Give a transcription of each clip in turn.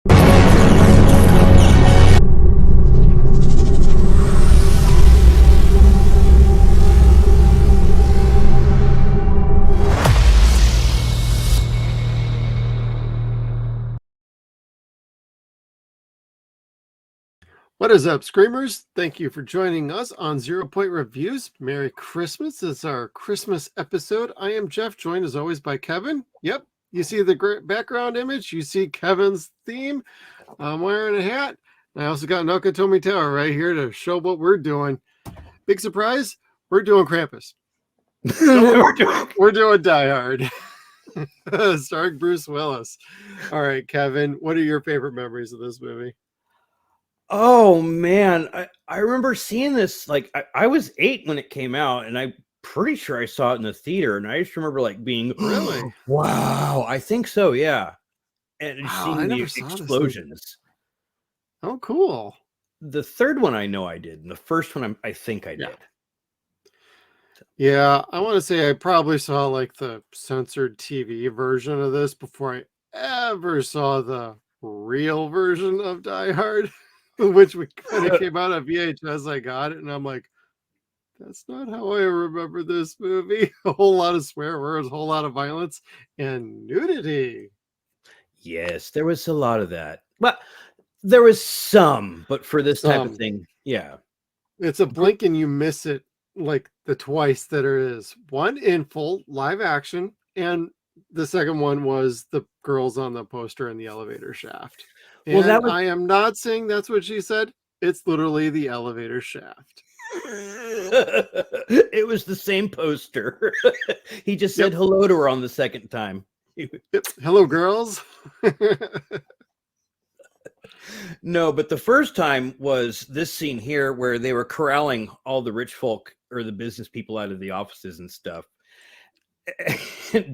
What is up, Screamers? Thank you for joining us on 0 Point Reviews. Merry Christmas. It's our Christmas episode. I am Jeff, joined as always by Kevin. Yep, you see the great background image. You see Kevin's theme. I'm wearing a hat. I also got Nakatomi Tower right here to show what we're doing. Big surprise, we're doing Krampus. We're doing Die Hard. Starring Bruce Willis. All right, Kevin, what are your favorite memories of this movie? Oh man, I remember seeing this. Like I was 8 when it came out, and I'm pretty sure I saw it in the theater. And I just remember like being Really? Wow, I think so, yeah. And Wow, seeing I the never saw this explosions. Oh, cool. The third one I know I did, and the first one I think I did. Yeah, I want to say I probably saw like the censored TV version of this before I ever saw the real version of Die Hard, which when it came out on VHS, I got it, and I'm like, that's not how I remember this movie. A whole lot of swear words, a whole lot of violence, and nudity. Yes, there was a lot of that. But there was some, but for this type of thing, yeah. It's a blink and you miss it, like the twice that there is. One in full live action, and the second one was the girls on the poster in the elevator shaft. And well, I am not saying that's what she said. It's literally the elevator shaft. It was the same poster. He just said hello to her on the second time. Hello, girls. No, but the first time was this scene here where they were corralling all the rich folk or the business people out of the offices and stuff.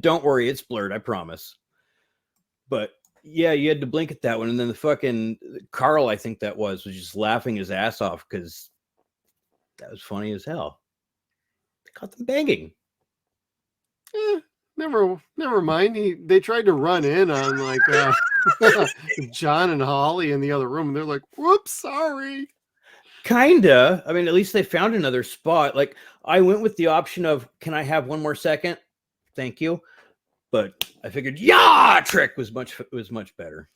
Don't worry, it's blurred, I promise. But yeah, you had to blink at that one. And then the fucking Carl, I think that was just laughing his ass off because that was funny as hell. They caught them banging. Never mind. They tried to run in on like John and Holly in the other room, and they're like, "Whoops, sorry." Kinda. I mean, at least they found another spot. Like I went with the option of, "Can I have one more second? Thank you." But I figured, trick was much better.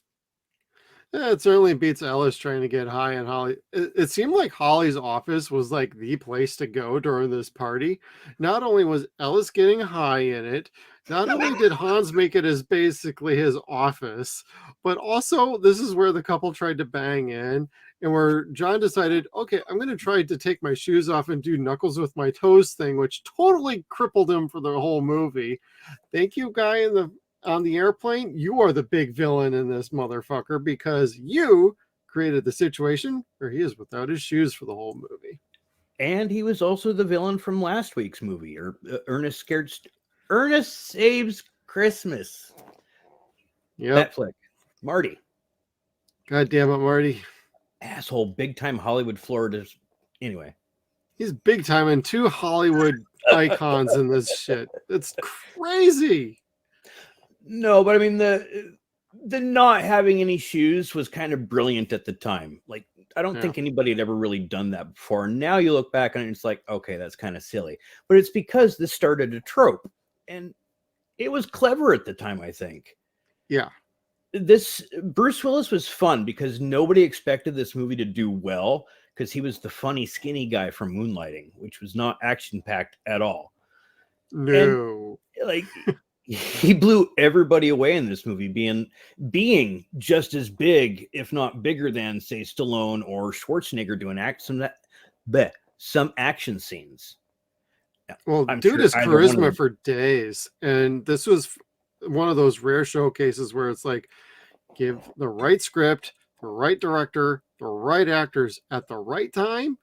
Yeah, it certainly beats Ellis trying to get high on Holly. It seemed like Holly's office was like the place to go during this party. Not only was Ellis getting high in it, not only did Hans make it as basically his office, but also this is where the couple tried to bang in and where John decided, okay, I'm going to try to take my shoes off and do knuckles with my toes thing, which totally crippled him for the whole movie. Thank you, guy on the airplane. You are the big villain in this motherfucker because you created the situation where he is without his shoes for the whole movie. And he was also the villain from last week's movie, or Ernest Saves Christmas. Yeah, that flick. Marty. God damn it, Marty. Asshole, big time Hollywood Florida. Anyway. He's big time and 2 Hollywood icons in this shit. It's crazy. No, but I mean the not having any shoes was kind of brilliant at the time. Like I don't think anybody had ever really done that before. Now you look back on it and it's like, okay, that's kind of silly. But it's because this started a trope and it was clever at the time, I think. Yeah. This Bruce Willis was fun because nobody expected this movie to do well because he was the funny skinny guy from Moonlighting, which was not action packed at all. No. And, like he blew everybody away in this movie, being just as big, if not bigger than, say, Stallone or Schwarzenegger doing some action scenes. Well, dude is charisma for days, and this was one of those rare showcases where it's like, give the right script, the right director, the right actors at the right time,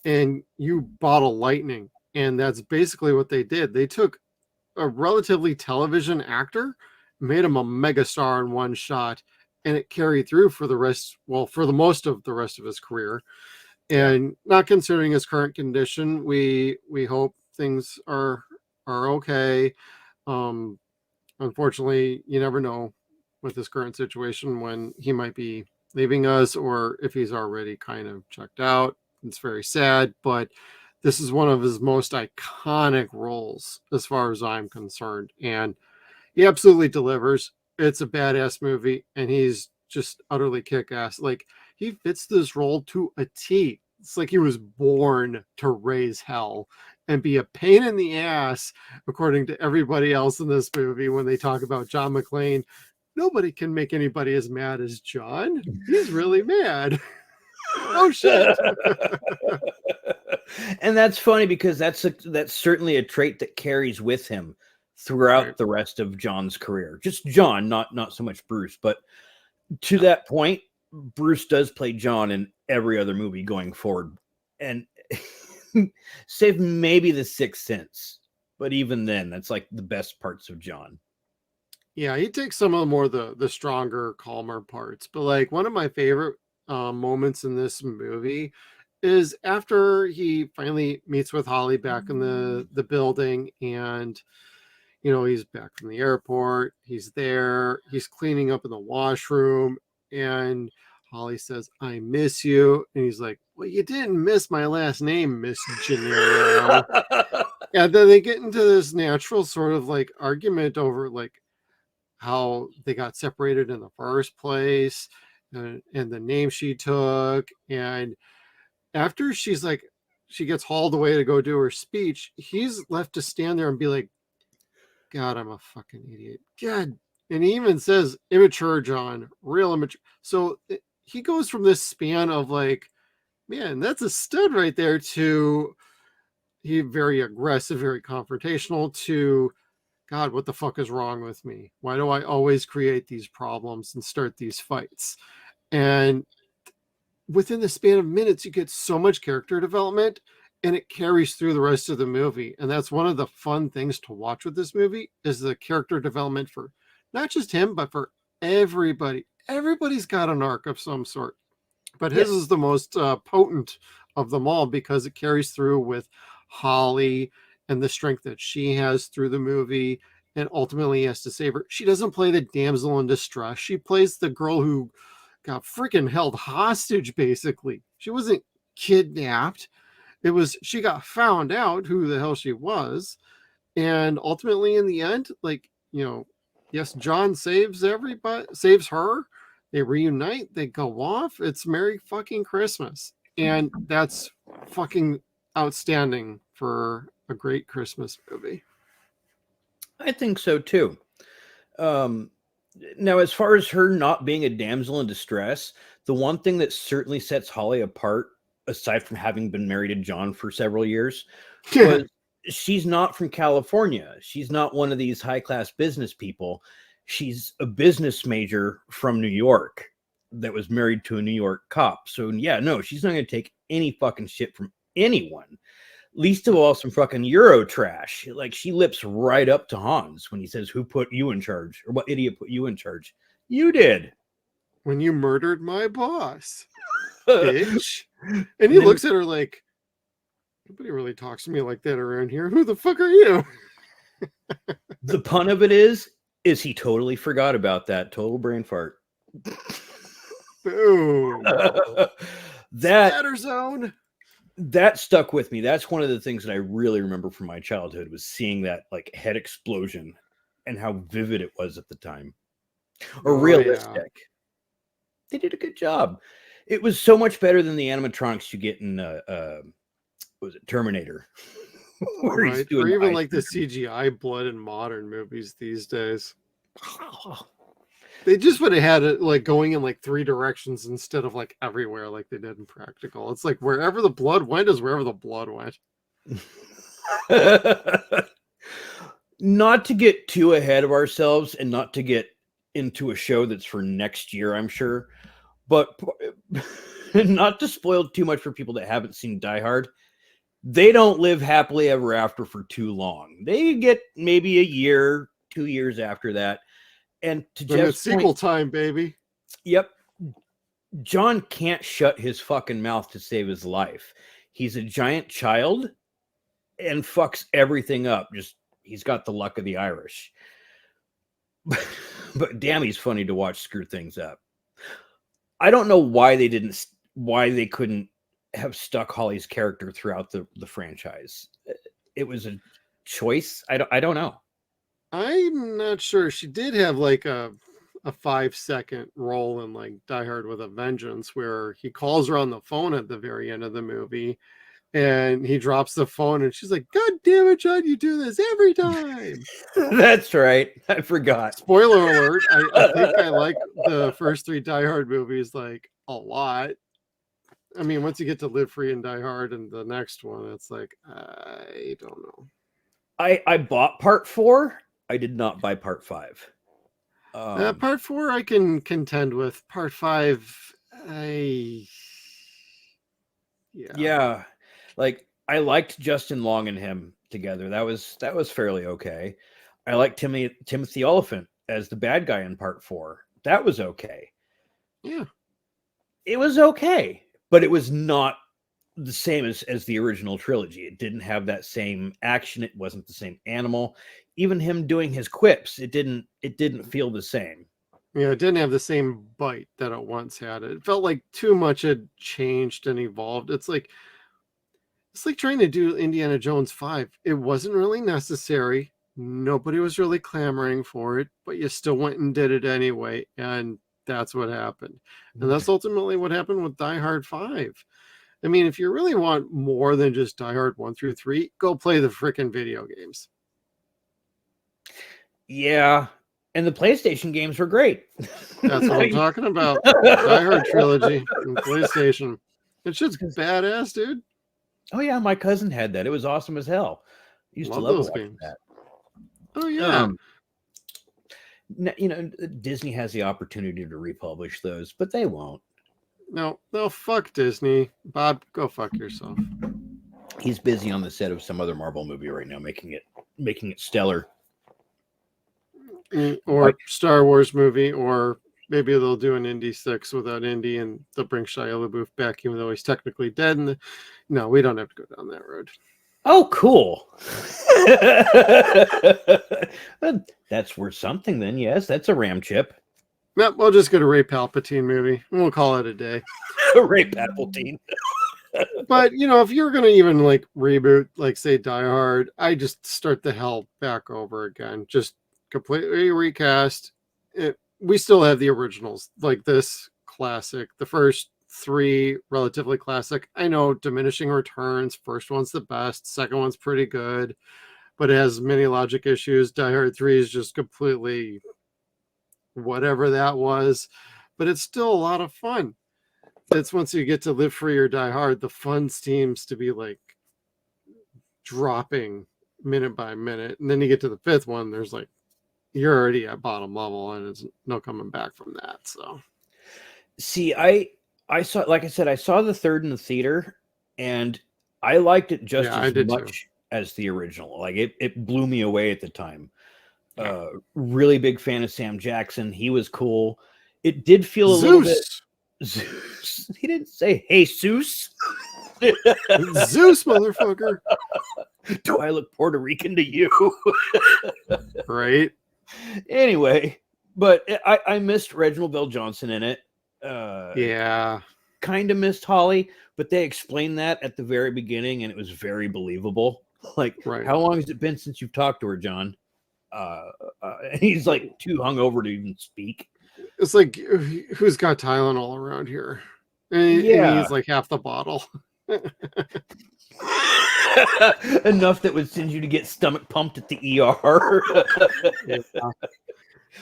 and you bottle lightning. And that's basically what they did. They took a relatively television actor, made him a megastar in one shot, and it carried through for the rest, well, for the most of the rest of his career. And not considering his current condition, we hope things are okay. Unfortunately, you never know with his current situation when he might be leaving us or if he's already kind of checked out. It's very sad, but this is one of his most iconic roles as far as I'm concerned. And he absolutely delivers. It's a badass movie, and he's just utterly kick-ass. Like, he fits this role to a T. It's like he was born to raise hell and be a pain in the ass, according to everybody else in this movie when they talk about John McClane. Nobody can make anybody as mad as John. He's really mad. Oh, shit. And that's funny because that's certainly a trait that carries with him throughout the rest of John's career. Just John, not so much Bruce, but to that point, Bruce does play John in every other movie going forward, and save maybe The Sixth Sense, but even then, that's like the best parts of John. Yeah, he takes some of the more the stronger, calmer parts, but like one of my favorite moments in this movie is after he finally meets with Holly back in the building, and he's back from the airport. He's there. He's cleaning up in the washroom, and Holly says, "I miss you." And he's like, "Well, you didn't miss my last name, Miss Gennaro." And then they get into this natural sort of like argument over like how they got separated in the first place, and the name she took. And after she gets hauled away to go do her speech, he's left to stand there and be like, "God, I'm a fucking idiot. God." And he even says, "Immature John, real immature." So he goes from this span of like, man, that's a stud right there, to he very aggressive, very confrontational, to God, what the fuck is wrong with me? Why do I always create these problems and start these fights? And within the span of minutes, you get so much character development, and it carries through the rest of the movie. And that's one of the fun things to watch with this movie, is the character development for not just him, but for everybody. Everybody's got an arc of some sort, but his is the most potent of them all, because it carries through with Holly and the strength that she has through the movie, and ultimately he has to save her. She doesn't play the damsel in distress. She plays the girl who got freaking held hostage, basically. She wasn't kidnapped. It was, she got found out who the hell she was. And ultimately in the end, like, yes, John saves everybody, saves her. They reunite, they go off. It's Merry fucking Christmas. And that's fucking outstanding for a great Christmas movie. I think so too. Now, as far as her not being a damsel in distress, the one thing that certainly sets Holly apart, aside from having been married to John for several years, was she's not from California. She's not one of these high-class business people. She's a business major from New York that was married to a New York cop. So yeah, no, she's not going to take any fucking shit from anyone. Least of all some fucking Euro trash. Like, she lips right up to Hans when he says, "Who put you in charge?" Or "What idiot put you in charge?" "You did. When you murdered my boss, bitch." And he looks at her like, "Nobody really talks to me like that around here. Who the fuck are you?" The pun of it is he totally forgot about that. Total brain fart. Boom. That Splatter zone. That stuck with me. That's one of the things that I really remember from my childhood, was seeing that like head explosion and how vivid it was at the time, or realistic. Yeah. They did a good job. It was so much better than the animatronics you get in was it Terminator? Right. Or even like the CGI blood in modern movies these days. They just would have had it like going in like 3 directions instead of like everywhere like they did in practical. It's like wherever the blood went is wherever the blood went. Not to get too ahead of ourselves and not to get into a show that's for next year, I'm sure, but not to spoil too much for people that haven't seen Die Hard. They don't live happily ever after for too long. They get maybe a year, 2 years after that. And to Jeff's sequel time, baby. Yep. John can't shut his fucking mouth to save his life. He's a giant child and fucks everything up. Just, he's got the luck of the Irish. But damn, he's funny to watch screw things up. I don't know why they couldn't have stuck Holly's character throughout the franchise. It was a choice. I don't know. I'm not sure. She did have like a 5-second role in like Die Hard with a Vengeance, where he calls her on the phone at the very end of the movie, and he drops the phone, and she's like, "God damn it, John, you do this every time." That's right. I forgot. Spoiler alert. I think I like the first 3 Die Hard movies like a lot. I mean, once you get to Live Free and Die Hard and the next one, it's like, I don't know. I bought part 4. I did not buy part 5. Part 4 I can contend with. Part 5, yeah. Like, I liked Justin Long and him together. That was fairly okay. I liked Timothy Olyphant as the bad guy in part 4. That was okay. Yeah. It was okay, but it was not the same as the original trilogy. It didn't have that same action. It wasn't the same animal. Even him doing his quips, it didn't feel the same. Yeah, it didn't have the same bite that it once had. It felt like too much had changed and evolved. It's like trying to do Indiana Jones 5. It wasn't really necessary. Nobody was really clamoring for it, but you still went and did it anyway, and that's what happened. And that's ultimately what happened with Die Hard 5. I mean, if you really want more than just Die Hard 1 through 3, go play the freaking video games. Yeah, and the PlayStation games were great. That's what I'm talking about. Die Hard trilogy and PlayStation. It's just badass, dude. Oh yeah, my cousin had that. It was awesome as hell. Used to love those games. That. Oh yeah. You know, Disney has the opportunity to republish those, but they won't. No, fuck Disney. Bob, go fuck yourself. He's busy on the set of some other Marvel movie right now, making it stellar. Or Star Wars movie, or maybe they'll do an Indy 6 without Indy, and they'll bring Shia LaBeouf back, even though he's technically dead. No, we don't have to go down that road. Oh, cool. That's worth something then. Yes, that's a RAM chip. Nope, we'll just get a Ray Palpatine movie, and we'll call it a day. Ray Palpatine. But, you know, if you're going to even, like, reboot, like, say, Die Hard, I just start the hell back over again. Just completely recast. We still have the originals, like this classic. The first 3 relatively classic. I know diminishing returns. First one's the best. Second one's pretty good, but it has many logic issues. Die Hard 3 is just completely whatever that was, but it's still a lot of fun. It's once you get to Live Free or Die Hard, the fun seems to be like dropping minute by minute, and then you get to the 5th one, there's like, you're already at bottom level, and it's no coming back from that. So see, I saw, like I said, I saw the 3rd in the theater, and I liked it just as much as the original. Like it blew me away at the time. Really big fan of Sam Jackson. He was cool. It did feel a little bit Zeus. He didn't say Jesus. Zeus, motherfucker. Do I look Puerto Rican to you? Right. Anyway, but I missed Reginald Bell Johnson in it. Yeah. Kind of missed Holly, but they explained that at the very beginning, and it was very believable. Like, right. How long has it been since you've talked to her, John? And he's like too hungover to even speak. It's like, who's got Tylenol around here? And he's like half the bottle. Enough that would send you to get stomach pumped at the ER. Yeah.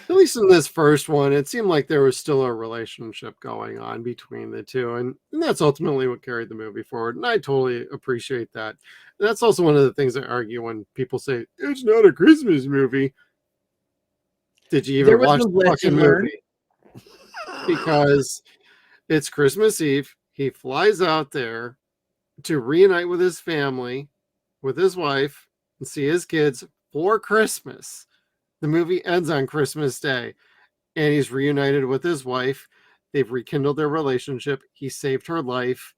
At least in this first one, it seemed like there was still a relationship going on between the two. And that's ultimately what carried the movie forward. And I totally appreciate that. And that's also one of the things I argue when people say, it's not a Christmas movie. Did you even watch the fucking movie? Because it's Christmas Eve. He flies out there to reunite with his family, with his wife, and see his kids for Christmas. The movie ends on Christmas Day, and he's reunited with his wife. They've rekindled their relationship. He saved her life.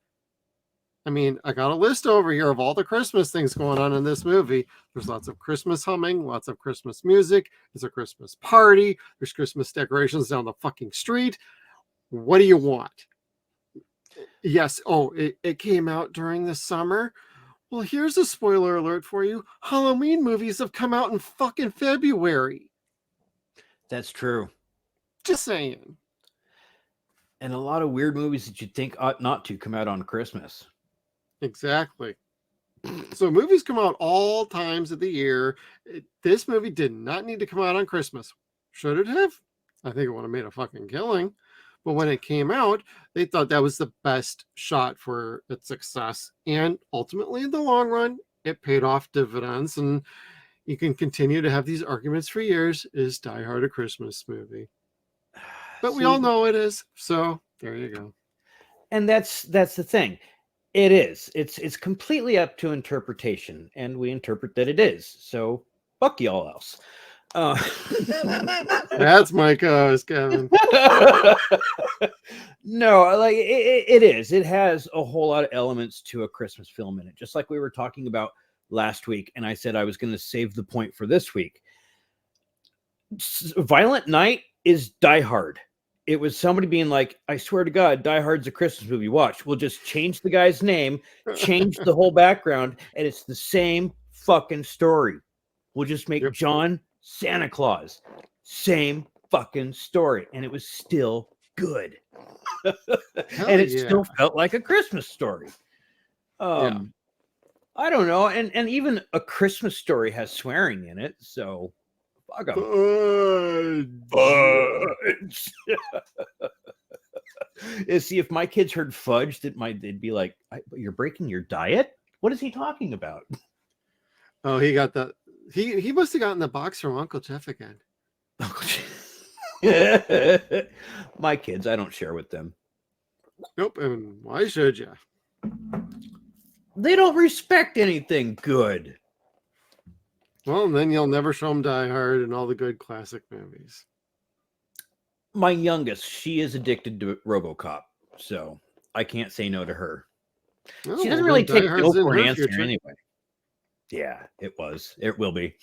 I mean, I got a list over here of all the Christmas things going on in this movie. There's lots of Christmas humming, lots of Christmas music. There's a Christmas party. There's Christmas decorations down the fucking street. What do you want? Yes. Oh, it came out during the summer. Well, here's a spoiler alert for you. Halloween movies have come out in fucking February. That's true. Just saying. And a lot of weird movies that you'd think ought not to come out on Christmas. Exactly. So movies come out all times of the year. This movie did not need to come out on Christmas. Should it have? I think it would have made a fucking killing. But when it came out, they thought that was the best shot for its success. And ultimately, in the long run, it paid off dividends. And you can continue to have these arguments for years. Is Die Hard a Christmas movie? But we all know it is. So there you go. And that's the thing. It is. It's completely up to interpretation, and we interpret that it is. So fuck y'all else. That's my co-host, Kevin. No, like it is. It has a whole lot of elements to a Christmas film in it, just like we were talking about last week. And I said I was going to save the point for this week. Violent Night is Die Hard. It was somebody being like, I swear to God, Die Hard's a Christmas movie. Watch, we'll just change the guy's name, change the whole background, and it's the same fucking story. We'll just make John Santa Claus. Same fucking story. And it was still good. And it still felt like a Christmas story. I don't know. And even A Christmas Story has swearing in it. So fuck 'em. Fudge. See, if my kids heard fudge, they'd be like, "You're breaking your diet? What is he talking about?" Oh, he got that. He must have gotten the box from Uncle Jeff again. My kids, I don't share with them. Nope. And why should you? They don't respect anything good. Well, then you'll never show them Die Hard and all the good classic movies. My youngest, she is addicted to RoboCop, so I can't say no to her. Oh, she doesn't really take no for an answer future. anyway. Yeah, it was. It will be.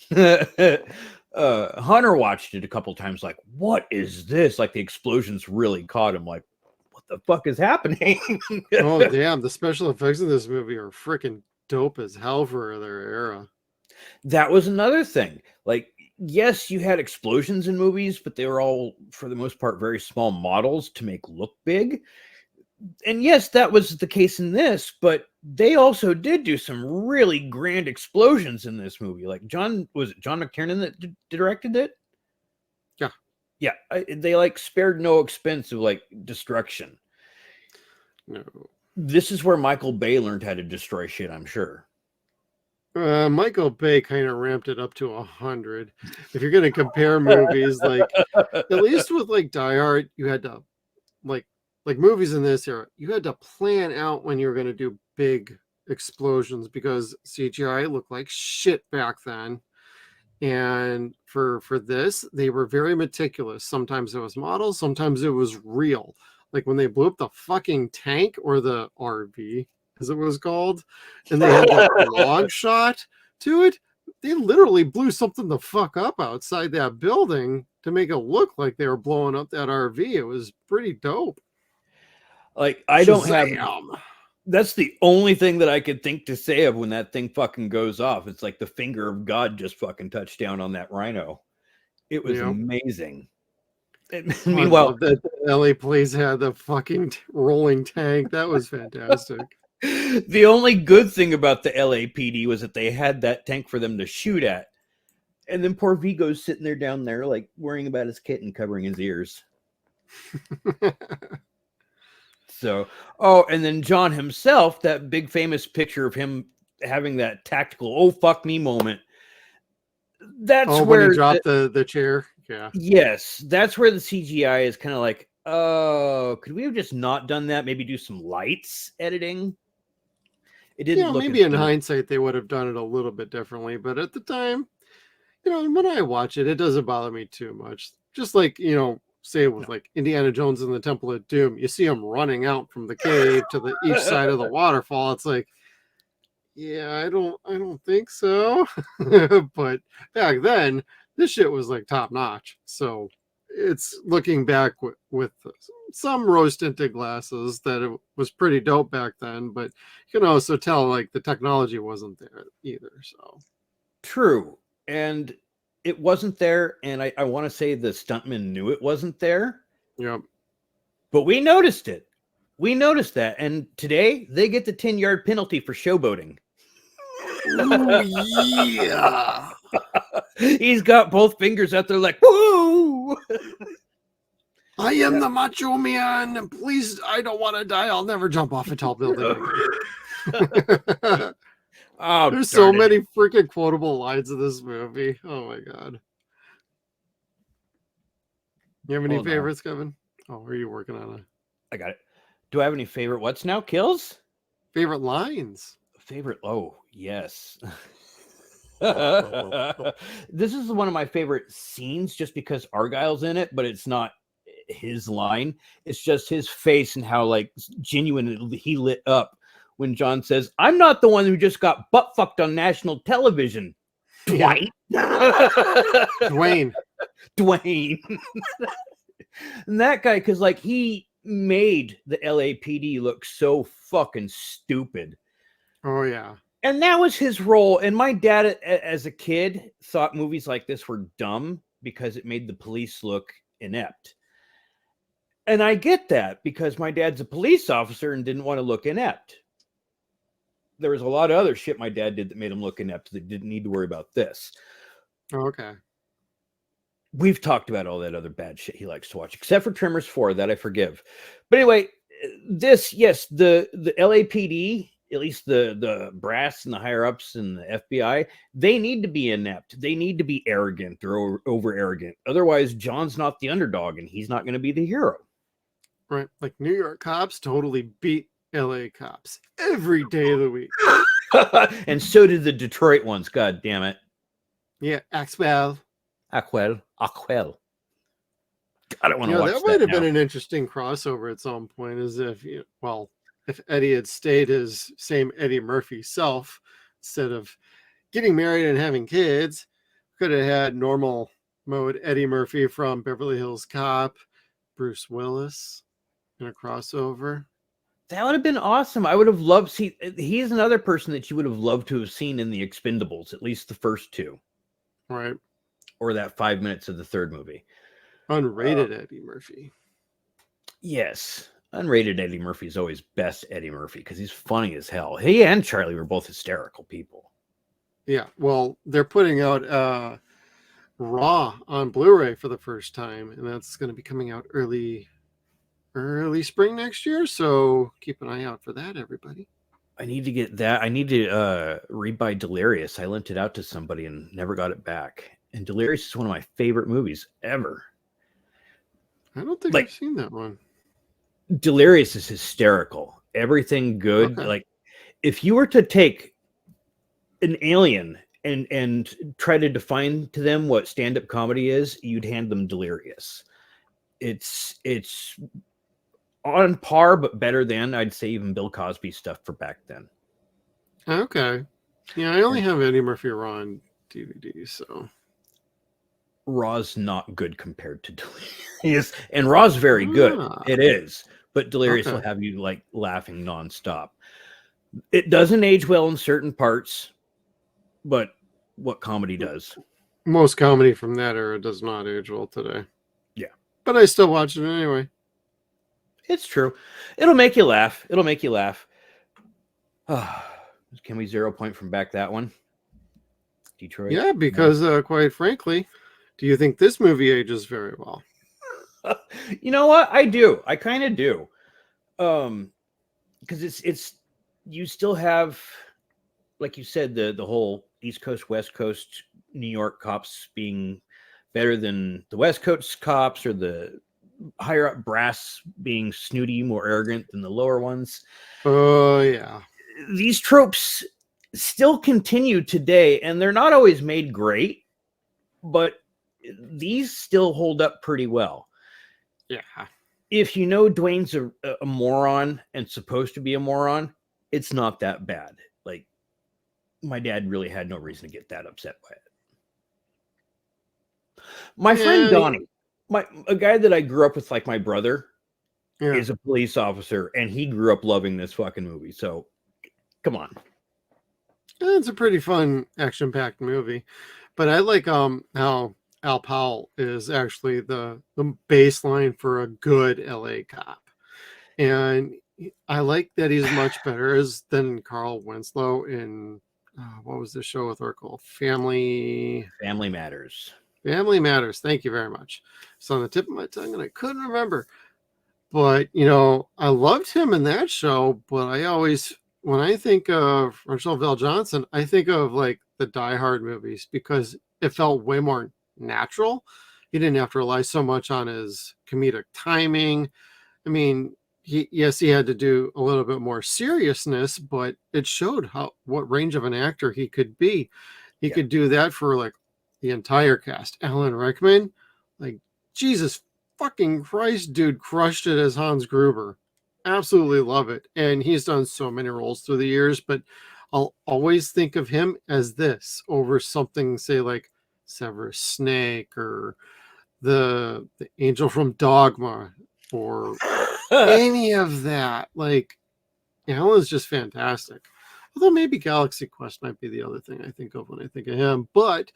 Hunter watched it a couple times, like, what is this? Like, the explosions really caught him, like, what the fuck is happening? Oh, damn. The special effects in this movie are freaking dope as hell for their era. That was another thing. Like, yes, you had explosions in movies, but they were all, for the most part, very small models to make look big. And yes, that was the case in this, but they also did do some really grand explosions in this movie. Like was it John McTiernan that directed it? Yeah. Yeah. They like spared no expense of like destruction. No. This is where Michael Bay learned how to destroy shit, I'm sure. Michael Bay kind of ramped it up to 100. If you're going to compare movies, like at least with like Die Hard, you had to like movies in this era, you had to plan out when you were going to do big explosions because CGI looked like shit back then. And for this, they were very meticulous. Sometimes it was models, sometimes it was real. Like when they blew up the fucking tank or the RV, as it was called, and they had that long shot to it, they literally blew something the fuck up outside that building to make it look like they were blowing up that RV. It was pretty dope. Like, I don't have. That's the only thing that I could think to say of when that thing fucking goes off. It's like the finger of God just fucking touched down on that rhino. It was amazing. Meanwhile, the LA police had the fucking rolling tank. That was fantastic. The only good thing about the LAPD was that they had that tank for them to shoot at. And then poor Vigo's sitting there down there, like worrying about his kitten, covering his ears. So, and then John himself, that big famous picture of him having that tactical, oh, fuck me moment. That's where when he dropped the chair. Yeah. Yes. That's where the CGI is kind of like, oh, could we have just not done that? Maybe do some lights editing. It didn't look maybe in hindsight, they would have done it a little bit differently. But at the time, when I watch it, it doesn't bother me too much. Just like, say with like Indiana Jones and the Temple of Doom, you see them running out from the cave to the each side of the waterfall. It's like, yeah, I don't think so. But back then, this shit was like top notch. So it's looking back with some rose tinted glasses that it was pretty dope back then, but you can also tell like the technology wasn't there either. So true. And it wasn't there. And I want to say the stuntman knew it wasn't there. Yep. But we noticed it. We noticed that. And today they get the 10-yard penalty for showboating. Ooh, yeah. He's got both fingers out there like, woo! I am the macho man. Please, I don't want to die. I'll never jump off a tall building. Oh, there's so many freaking quotable lines in this movie. Oh my god. You have any favorites, Kevin? Oh, are you working on it? I got it. Do I have any favorite what's now? Kills? Favorite lines? Favorite? Oh, yes. This is one of my favorite scenes just because Argyle's in it, but it's not his line. It's just his face and how like genuine he lit up when John says, "I'm not the one who just got butt fucked on national television." Dwight. Dwayne. And that guy, because like he made the LAPD look so fucking stupid. Oh yeah. And that was his role. And my dad, as a kid, thought movies like this were dumb because it made the police look inept. And I get that because my dad's a police officer and didn't want to look inept. There was a lot of other shit my dad did that made him look inept that didn't need to worry about this. Okay. We've talked about all that other bad shit he likes to watch, except for Tremors 4, that I forgive. But anyway, this, yes, the LAPD, at least the brass and the higher ups and the FBI, they need to be inept. They need to be arrogant or over arrogant. Otherwise, John's not the underdog and he's not going to be the hero. Right. Like New York cops totally beat LA cops every day of the week. And so did the Detroit ones. God damn it. Yeah. Axwell. Aquel. God, I want to watch that might have now. been an interesting crossover at some point, as if, if Eddie had stayed his same Eddie Murphy self instead of getting married and having kids, could have had normal mode Eddie Murphy from Beverly Hills Cop, Bruce Willis in a crossover. That would have been awesome. I would have loved to see. He's another person that you would have loved to have seen in the Expendables, at least the first two. Right. Or that 5 minutes of the third movie. Unrated Eddie Murphy. Yes. Unrated Eddie Murphy is always best Eddie Murphy because he's funny as hell. He and Charlie were both hysterical people. Yeah. Well, they're putting out Raw on Blu-ray for the first time, and that's going to be coming out early spring next year. So keep an eye out for that, everybody. I need to get that. I need to rebuy Delirious. I lent it out to somebody and never got it back. And Delirious is one of my favorite movies ever. I don't think I've seen that one. Delirious is hysterical. Everything good. Okay. Like if you were to take an alien and try to define to them what stand-up comedy is, you'd hand them Delirious. It's on par, but better than, I'd say, even Bill Cosby stuff for back then. Okay. Yeah, I only have Eddie Murphy Raw on DVD, so. Raw's not good compared to Delirious. And Raw's very good. It is. But Delirious will have you like laughing nonstop. It doesn't age well in certain parts, but what comedy does. Most comedy from that era does not age well today. Yeah. But I still watch it anyway. It's true. It'll make you laugh. Can we 0 point from back that one? Detroit? Yeah, because quite frankly, do you think this movie ages very well? You know what? I do. I kind of do. Because it's you still have, like you said, the whole East Coast, West Coast, New York cops being better than the West Coast cops, or the higher up brass being snooty, more arrogant than the lower ones. Oh, yeah. These tropes still continue today, and they're not always made great, but these still hold up pretty well. Yeah. If you know Dwayne's a moron and supposed to be a moron, it's not that bad. Like, my dad really had no reason to get that upset by it. My friend Donnie, a guy that I grew up with, like my brother, is a police officer, and he grew up loving this fucking movie. So, come on. It's a pretty fun, action-packed movie. But I like how Al Powell is actually the baseline for a good LA cop. And I like that he's much better than Carl Winslow in what was the show with Urkel? Family Matters. Family Matters. Thank you very much. It's on the tip of my tongue, and I couldn't remember. But you know, I loved him in that show. But I always, when I think of Rachel Val Johnson, I think of like the Die Hard movies because it felt way more natural. He didn't have to rely so much on his comedic timing. I mean, he had to do a little bit more seriousness, but it showed what range of an actor he could be. He could do that for like the entire cast. Alan Rickman, like Jesus fucking Christ, dude, crushed it as Hans Gruber. Absolutely love it. And he's done so many roles through the years, but I'll always think of him as this over something, say like Severus Snape or the angel from Dogma or any of that. Like, Alan's just fantastic. Although maybe Galaxy Quest might be the other thing I think of when I think of him. But,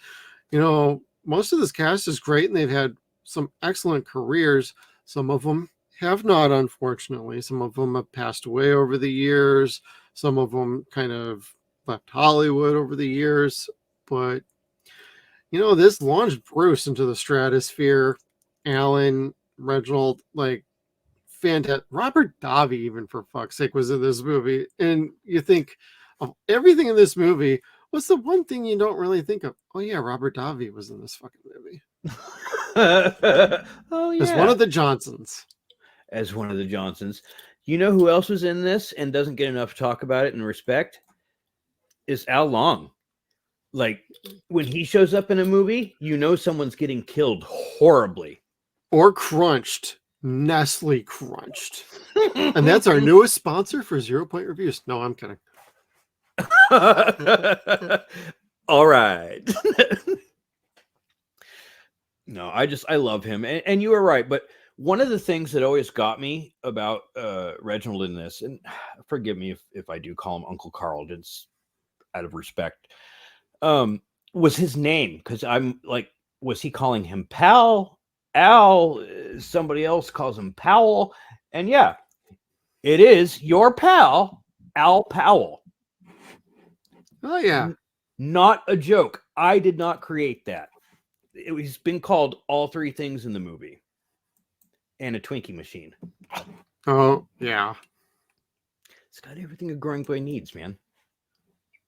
you know, most of this cast is great and they've had some excellent careers. Some of them have not, unfortunately. Some of them have passed away over the years. Some of them kind of left Hollywood over the years. But, you know, this launched Bruce into the stratosphere. Alan, Reginald, like, fantastic. Robert Davi, even for fuck's sake, was in this movie. And you think of everything in this movie, what's the one thing you don't really think of? Oh, yeah, Robert Davi was in this fucking movie. Oh, yeah. As one of the Johnsons. As one of the Johnsons. You know who else was in this and doesn't get enough talk about it and respect? Is Al Long. Like, when he shows up in a movie, you know someone's getting killed horribly. Or crunched. Nestle Crunched. And that's our newest sponsor for 0-Point Reviews. No, I'm kidding. All right. No, I love him. And you were right. But one of the things that always got me about Reginald in this, and forgive me if I do call him Uncle Carl, just out of respect, was his name. Because I'm like, was he calling him Pal? Al? Somebody else calls him Powell. And yeah, it is your pal, Al Powell. Oh, yeah. Not a joke. I did not create that. He's been called all three things in the movie. And a Twinkie machine. Oh, yeah. It's got everything a growing boy needs, man.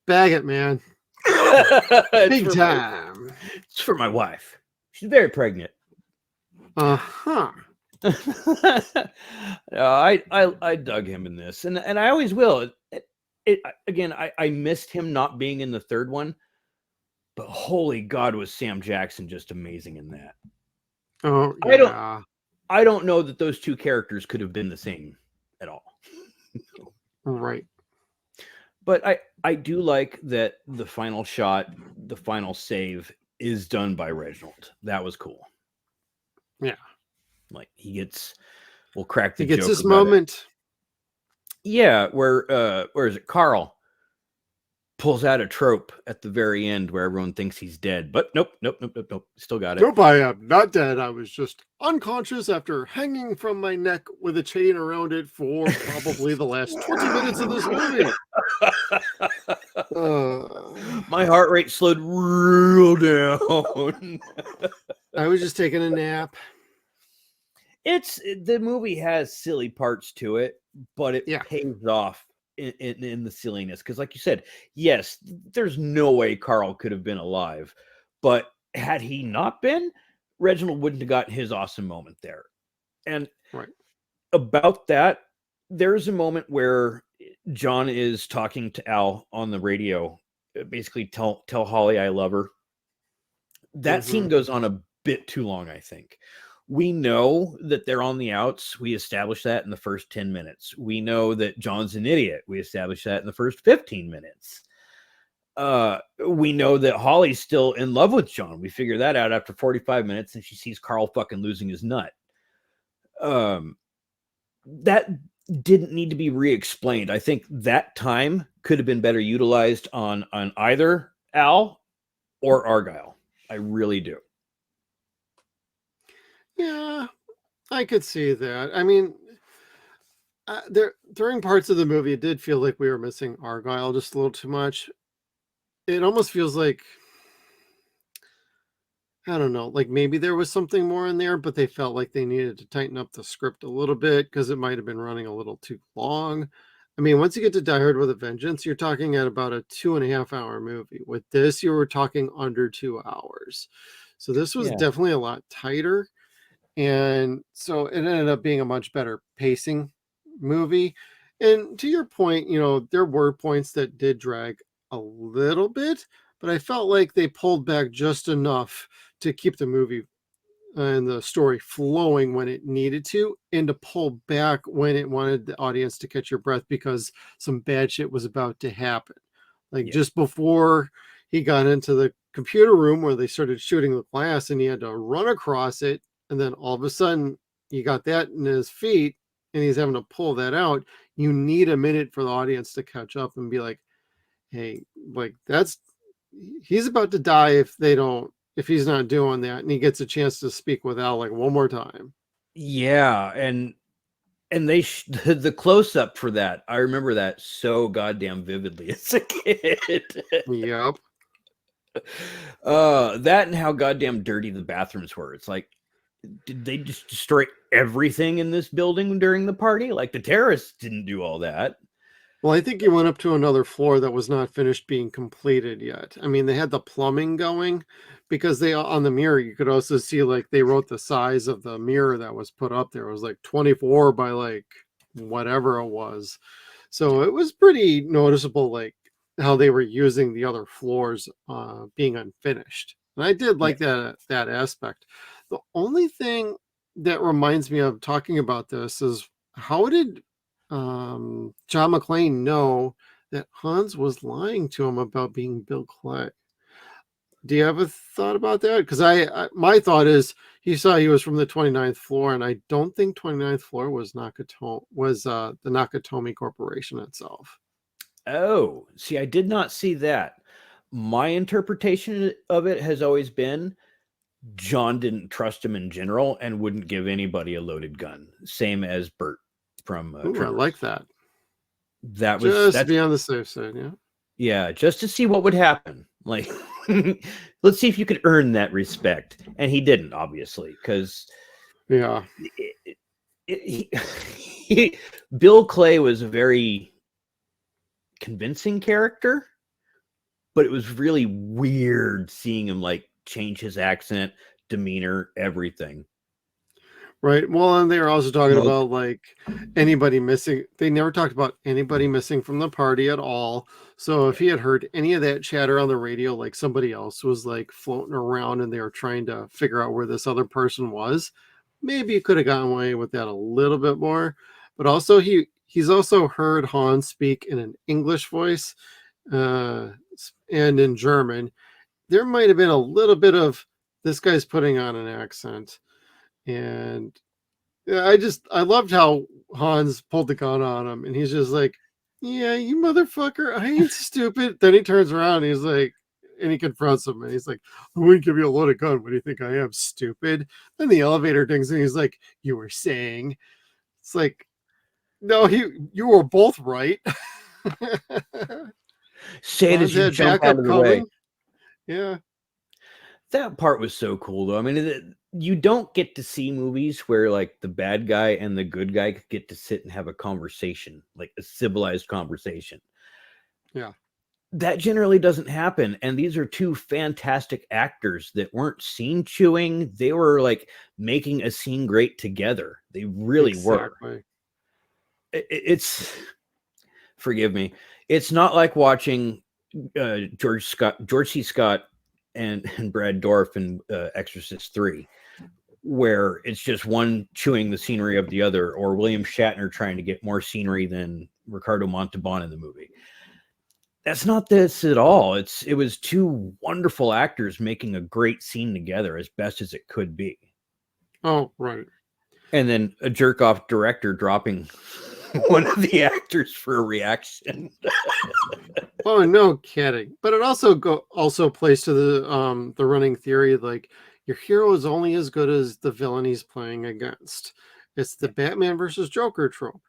Bag it, man. Big time. It's for my wife. She's very pregnant. Uh-huh. I dug him in this. And I always will. Again, I missed him not being in the third one. But holy God, was Sam Jackson just amazing in that. Oh, yeah. I don't know that those two characters could have been the same at all. Right. But I do like that the final shot, the final save is done by Reginald. That was cool. Yeah. Like we'll crack the joke. He gets his It. moment. Yeah, where is it? Carl pulls out a trope at the very end where everyone thinks he's dead. But nope. Still got it. Nope, I am not dead. I was just unconscious after hanging from my neck with a chain around it for probably the last 20 minutes of this movie. My heart rate slowed real down. I was just taking a nap. The movie has silly parts to it, but it pays off in the silliness. Because like you said, yes, there's no way Carl could have been alive. But had he not been, Reginald wouldn't have got his awesome moment there. And about that, there's a moment where John is talking to Al on the radio. Basically, tell Holly I love her. That scene goes on a bit too long, I think. We know that they're on the outs. We established that in the first 10 minutes. We know that John's an idiot. We established that in the first 15 minutes. We know that Holly's still in love with John. We figure that out after 45 minutes, and she sees Carl fucking losing his nut. That didn't need to be re-explained. I think that time could have been better utilized on either Al or Argyle. I really do. Yeah, I could see that. I mean, during parts of the movie, it did feel like we were missing Argyle just a little too much. It almost feels like, I don't know, like maybe there was something more in there, but they felt like they needed to tighten up the script a little bit because it might have been running a little too long. I mean, once you get to Die Hard with a Vengeance, you're talking at about a 2.5 hour movie. With this, you were talking under 2 hours. So this was definitely a lot tighter. And so it ended up being a much better pacing movie. And to your point, there were points that did drag a little bit, but I felt like they pulled back just enough to keep the movie and the story flowing when it needed to, and to pull back when it wanted the audience to catch your breath because some bad shit was about to happen. Like just before he got into the computer room where they started shooting the glass and he had to run across it, and then all of a sudden you got that in his feet and he's having to pull that out. You need a minute for the audience to catch up and be like, hey, like he's about to die if he's not doing that. And he gets a chance to speak with Al like one more time. Yeah. And they the close up for that, I remember that so goddamn vividly as a kid. Yep. That and how goddamn dirty the bathrooms were. It's like, did they just destroy everything in this building during the party? Like the terrorists didn't do all that. Well, I think he went up to another floor that was not finished being completed yet. I mean, they had the plumbing going because on the mirror, you could also see like they wrote the size of the mirror that was put up there. It was like 24 by like whatever it was. So it was pretty noticeable, like how they were using the other floors being unfinished. And I did like that aspect. The only thing that reminds me of talking about this is, how did John McClane know that Hans was lying to him about being Bill Clay? Do you have a thought about that? Because my thought is he saw he was from the 29th floor, and I don't think 29th floor was the Nakatomi Corporation itself. Oh, see, I did not see that. My interpretation of it has always been John didn't trust him in general and wouldn't give anybody a loaded gun. Same as Bert from Ooh, I like that. That was just be on the safe side. Yeah, just to see what would happen. Like, let's see if you could earn that respect. And he didn't, obviously, because Bill Clay was a very convincing character, but it was really weird seeing him like change his accent, demeanor, everything. Right. Well, and they were also talking about like anybody missing. They never talked about anybody missing from the party at all. So if he had heard any of that chatter on the radio, like somebody else was like floating around and they were trying to figure out where this other person was, maybe he could have gotten away with that a little bit more. But also he's also heard Hans speak in an English voice and in German. There might have been a little bit of this guy's putting on an accent. And I loved how Hans pulled the gun on him and he's just like, yeah, you motherfucker, I ain't stupid. Then he turns around and he's like, and he confronts him and he's like, I wouldn't give you a loaded gun. What do you think I am, stupid? Then the elevator dings and he's like, you were saying. It's like, no, you were both right. Say it as you jump out of the way. Yeah. That part was so cool, though. I mean, you don't get to see movies where like the bad guy and the good guy get to sit and have a conversation, like a civilized conversation. Yeah. That generally doesn't happen. And these are two fantastic actors that weren't scene chewing. They were like making a scene great together. They really were. It's, forgive me, it's not like watching George C. Scott and Brad Dourif in Exorcist 3. where it's just one chewing the scenery of the other, or William Shatner trying to get more scenery than Ricardo Montalban in the movie. That's not this at all. It was two wonderful actors making a great scene together as best as it could be. Oh, right. And then a jerk off director dropping one of the actors for a reaction. Oh, no kidding. But it also plays to the running theory, like, your hero is only as good as the villain he's playing against. It's the Batman versus Joker trope.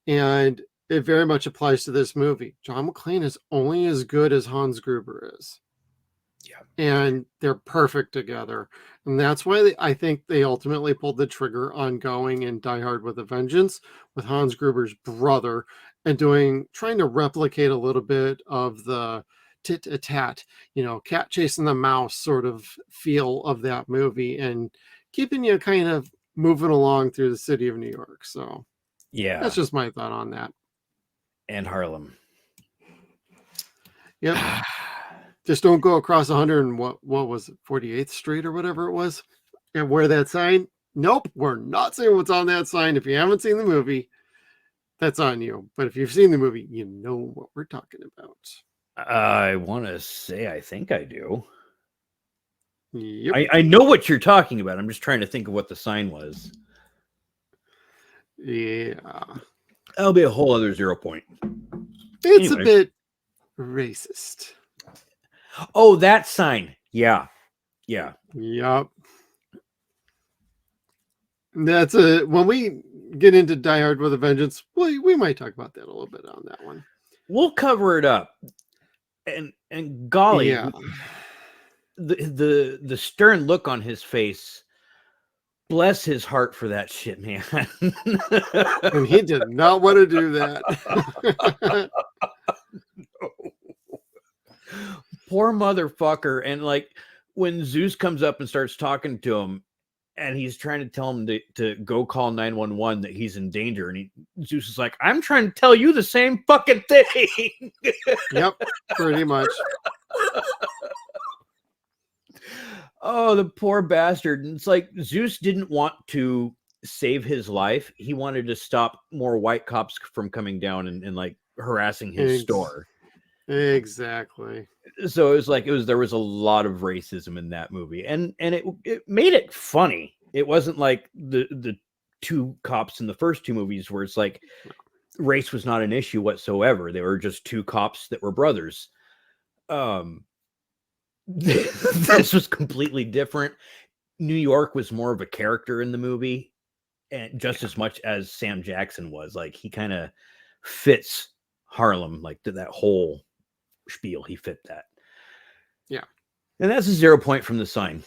And it very much applies to this movie. John McClane is only as good as Hans Gruber is. Yeah. And they're perfect together. And that's why I think they ultimately pulled the trigger on going and Die Hard with a Vengeance with Hans Gruber's brother and trying to replicate a little bit of the tit-a-tat, cat chasing the mouse sort of feel of that movie and keeping you kind of moving along through the city of New York. So yeah, that's just my thought on that. And Harlem. Yep. Just don't go across 100 and what was it, 48th Street or whatever it was, and wear that sign. Nope, we're not saying what's on that sign. If you haven't seen the movie, that's on you. But if you've seen the movie, you know what we're talking about. I want to say I think I do. Yep. I know what you're talking about. I'm just trying to think of what the sign was. Yeah. That'll be a whole other 0 Point. It's a bit racist. Oh, that sign. Yeah. Yep. That's when we get into Die Hard with a Vengeance, we might talk about that a little bit on that one. We'll cover it up. And golly, yeah. the stern look on his face, bless his heart for that shit, man. And he did not want to do that. No. Poor motherfucker. And like when Zeus comes up and starts talking to him and he's trying to tell him to go call 911, that he's in danger, and Zeus is like, I'm trying to tell you the same fucking thing. Yep, pretty much. Oh, the poor bastard. And it's like Zeus didn't want to save his life. He wanted to stop more white cops from coming down and like harassing his store. Exactly. So there was a lot of racism in that movie, and it made it funny. It wasn't like the two cops in the first two movies where it's like race was not an issue whatsoever. They were just two cops that were brothers. This was completely different. New York was more of a character in the movie, and just as much as Sam Jackson was. Like, he kind of fits Harlem, like that whole spiel. He fit that. Yeah. And that's a 0 Point from the sign.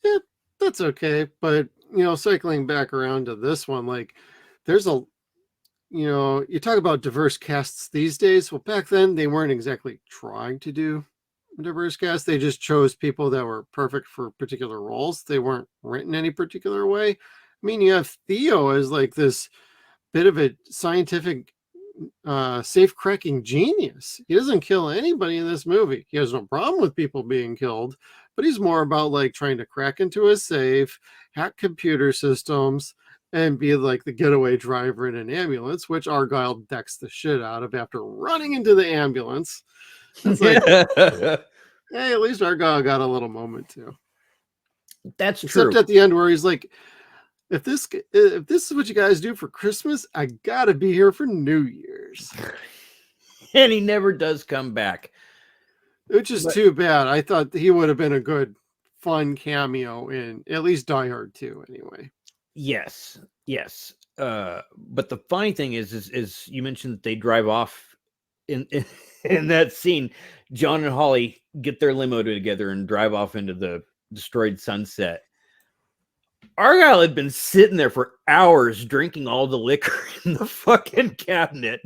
Yeah, that's okay. But, cycling back around to this one, like, there's you talk about diverse casts these days. Well, back then they weren't exactly trying to do diverse cast. They just chose people that were perfect for particular roles. They weren't written any particular way. I mean, you have Theo as like this bit of a scientific safe cracking genius. He doesn't kill anybody in this movie. He has no problem with people being killed, but he's more about like trying to crack into a safe, hack computer systems, and be like the getaway driver in an ambulance, which Argyle decks the shit out of after running into the ambulance. It's like, hey, at least Argyle got a little moment too. That's true. Except at the end where he's like, if this is what you guys do for Christmas, I gotta be here for New Year's. And he never does come back, which is too bad. I thought he would have been a good, fun cameo in at least Die Hard 2 anyway. Yes. But the funny thing is you mentioned that they drive off in that scene. John and Holly get their limo together and drive off into the destroyed sunset. Argyle had been sitting there for hours drinking all the liquor in the fucking cabinet.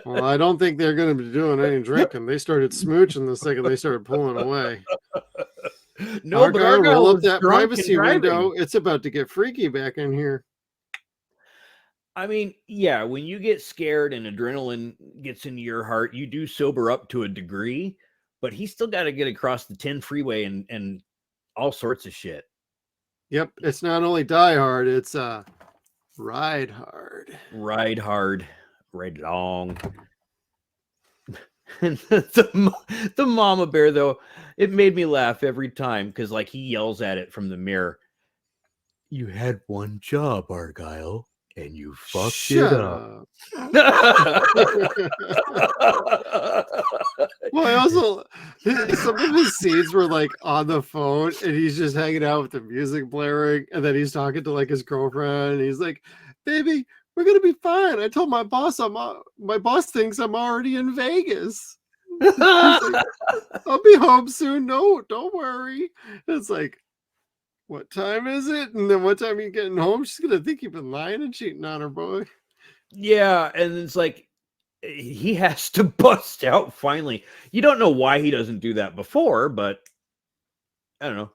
Well, I don't think they're going to be doing any drinking. They started smooching the second they started pulling away. No, Argyle, but Argyle roll up was that drunk privacy and driving. window. It's about to get freaky back in here. I mean, yeah, when you get scared and adrenaline gets into your heart, you do sober up to a degree, but he still got to get across the 10 freeway and all sorts of shit. Yep, it's not only Die Hard, it's Ride Hard. Ride hard, ride long. And the mama bear, though, it made me laugh every time because, like, he yells at it from the mirror. You had one job, Argyle, and you fucked it Shut up. up. Well, I also some of his scenes were like on the phone and he's just hanging out with the music blaring, and then he's talking to like his girlfriend and he's like, "Baby, we're gonna be fine. I told my boss my boss thinks I'm already in Vegas." He's like, "I'll be home soon. No, don't worry." It's like, what time is it? And then what time are you getting home? She's gonna think you've been lying and cheating on her, boy. Yeah, and it's like he has to bust out finally. You don't know why he doesn't do that before, but I don't know.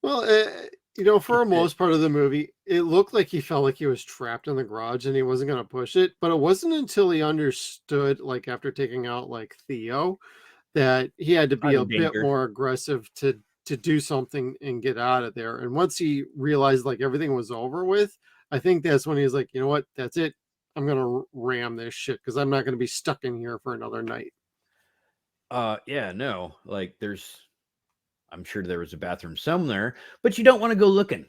Well, for most part of the movie, it looked like he felt like he was trapped in the garage and he wasn't going to push it. But it wasn't until he understood, like after taking out like Theo, that he had to be I'm a in bit danger. more aggressive to do something and get out of there. And once he realized like everything was over with, I think that's when he's like, you know what, that's it. I'm gonna ram this shit because I'm not gonna be stuck in here for another night. Yeah, no, like I'm sure there was a bathroom somewhere, but you don't want to go looking.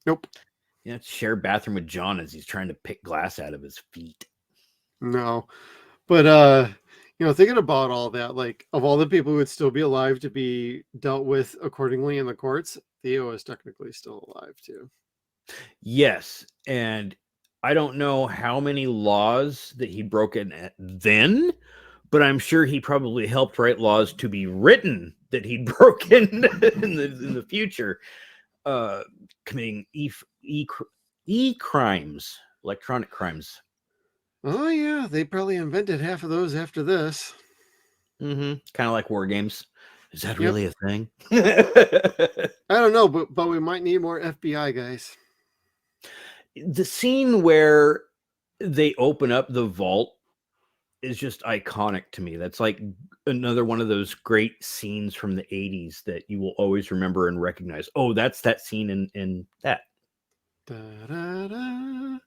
Nope. You have to share a bathroom with John as he's trying to pick glass out of his feet. No. But thinking about all that, like of all the people who would still be alive to be dealt with accordingly in the courts, Theo is technically still alive too. Yes, and I don't know how many laws that he'd broken then, but I'm sure he probably helped write laws to be written that he'd broken in the future, committing crimes, electronic crimes. Oh yeah, they probably invented half of those after this. Kind of like war games. Is that Yep. really a thing? I don't know, but we might need more FBI guys. The scene where they open up the vault is just iconic to me. That's like another one of those great scenes from the 80s that you will always remember and recognize. Oh, that's that scene in that. Da, da, da.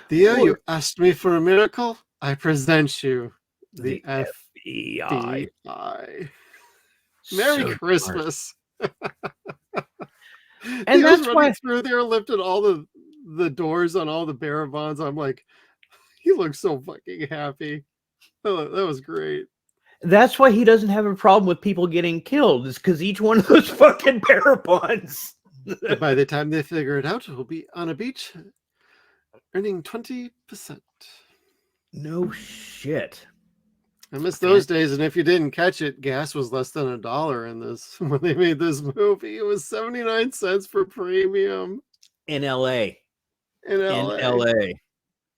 Theo, you asked me for a miracle. I present you the FBI. FBI. Merry So Christmas. And He was that's running why through there, lifted all the doors on all the bearer bonds. I'm like, he looks so fucking happy. That was great. he doesn't have a problem with people getting killed, is because each one of those fucking bearer bonds. And by the time they figure it out, we'll be on a beach earning 20%. No shit. I miss those days, and if you didn't catch it, gas was less than $1 in this when they made this movie. It was 79 cents for premium In LA. in LA. In LA.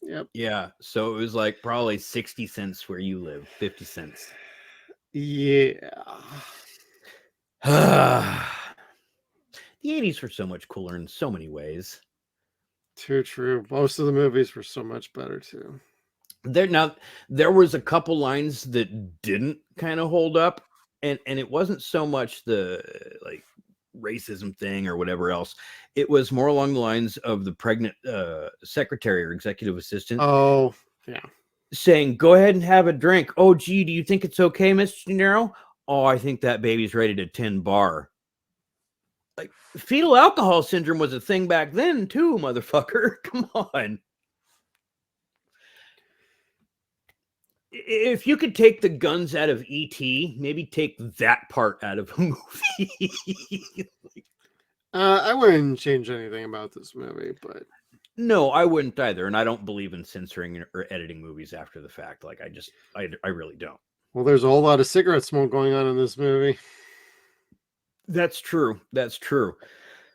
Yep. Yeah. So it was like probably 60 cents where you live, 50 cents. Yeah. The 80s were so much cooler in so many ways. Too true. Most of the movies were so much better too. There was a couple lines that didn't kind of hold up, and it wasn't so much the like racism thing or whatever else. It was more along the lines of the pregnant secretary or executive assistant. Oh, yeah. Saying, "Go ahead and have a drink." "Oh, gee, do you think it's okay, Mr. De Niro?" "Oh, I think that baby's ready to 10 bar." Like, fetal alcohol syndrome was a thing back then too, motherfucker. Come on. If you could take the guns out of E.T., maybe take that part out of a movie. I wouldn't change anything about this movie, but No, I wouldn't either, and I don't believe in censoring or editing movies after the fact. Like, I really don't. well, there's a whole lot of cigarette smoke going on in this movie. That's true. That's true.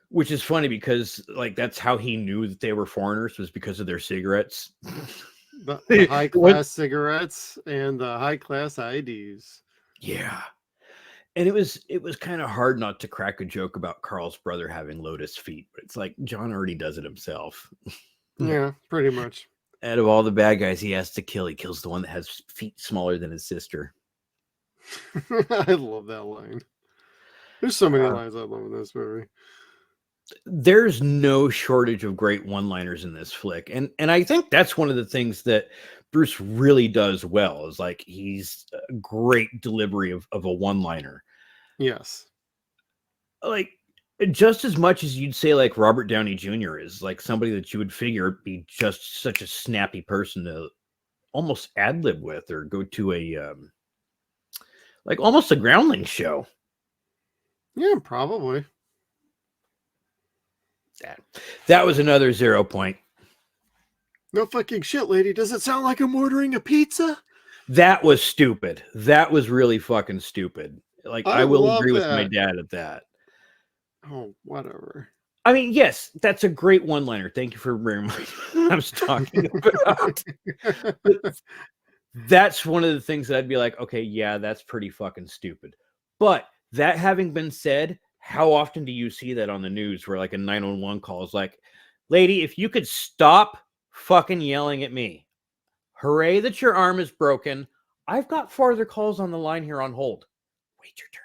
Which is funny because, like, that's how he knew that they were foreigners, was because of their cigarettes. The high class cigarettes and the high class IDs. Yeah. And it was kind of hard not to crack a joke about Carl's brother having lotus feet, but it's like John already does it himself. Yeah, pretty much. Out of all the bad guys he has to kill, he kills the one that has feet smaller than his sister. I love that line. There's so many lines I love in this movie. There's no shortage of great one-liners in this flick, and I think that's one of the things that Bruce really does well, is like he's a great delivery of a one-liner. Yes. Like, just as much as you'd say like Robert Downey Jr. is like somebody that you would figure be just such a snappy person to almost ad-lib with, or go to a like almost a Groundling show. Yeah, probably. That was another 0 point. No fucking shit, lady. Does it sound like I'm ordering a pizza? That was stupid. That was really fucking stupid. Like, I will agree with my dad at that. Oh, whatever. I mean, yes, that's a great one-liner. Thank you for remembering what I was talking about. That's one of the things that I'd be like, okay, yeah, that's pretty fucking stupid. But that having been said, how often do you see that on the news where like a 911 call is like, lady, if you could stop fucking yelling at me. Hooray that your arm is broken. I've got farther calls on the line here on hold. Wait your turn.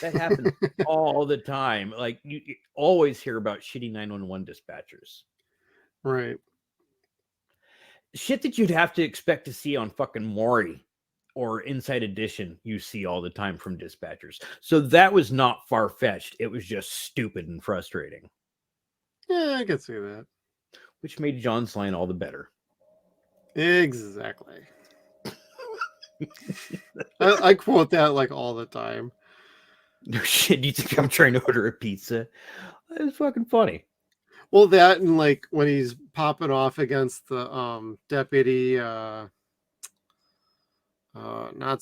That happens all the time. Like, you always hear about shitty 911 dispatchers. Right. Shit that you'd have to expect to see on fucking Maury or Inside Edition, you see all the time from dispatchers. So that was not far-fetched. It was just stupid and frustrating. Yeah, I can see that. Which made John's line all the better. Exactly. I quote that like all the time. No shit, you think I'm trying to order a pizza? It's fucking funny. Well, that and like when he's popping off against the deputy, not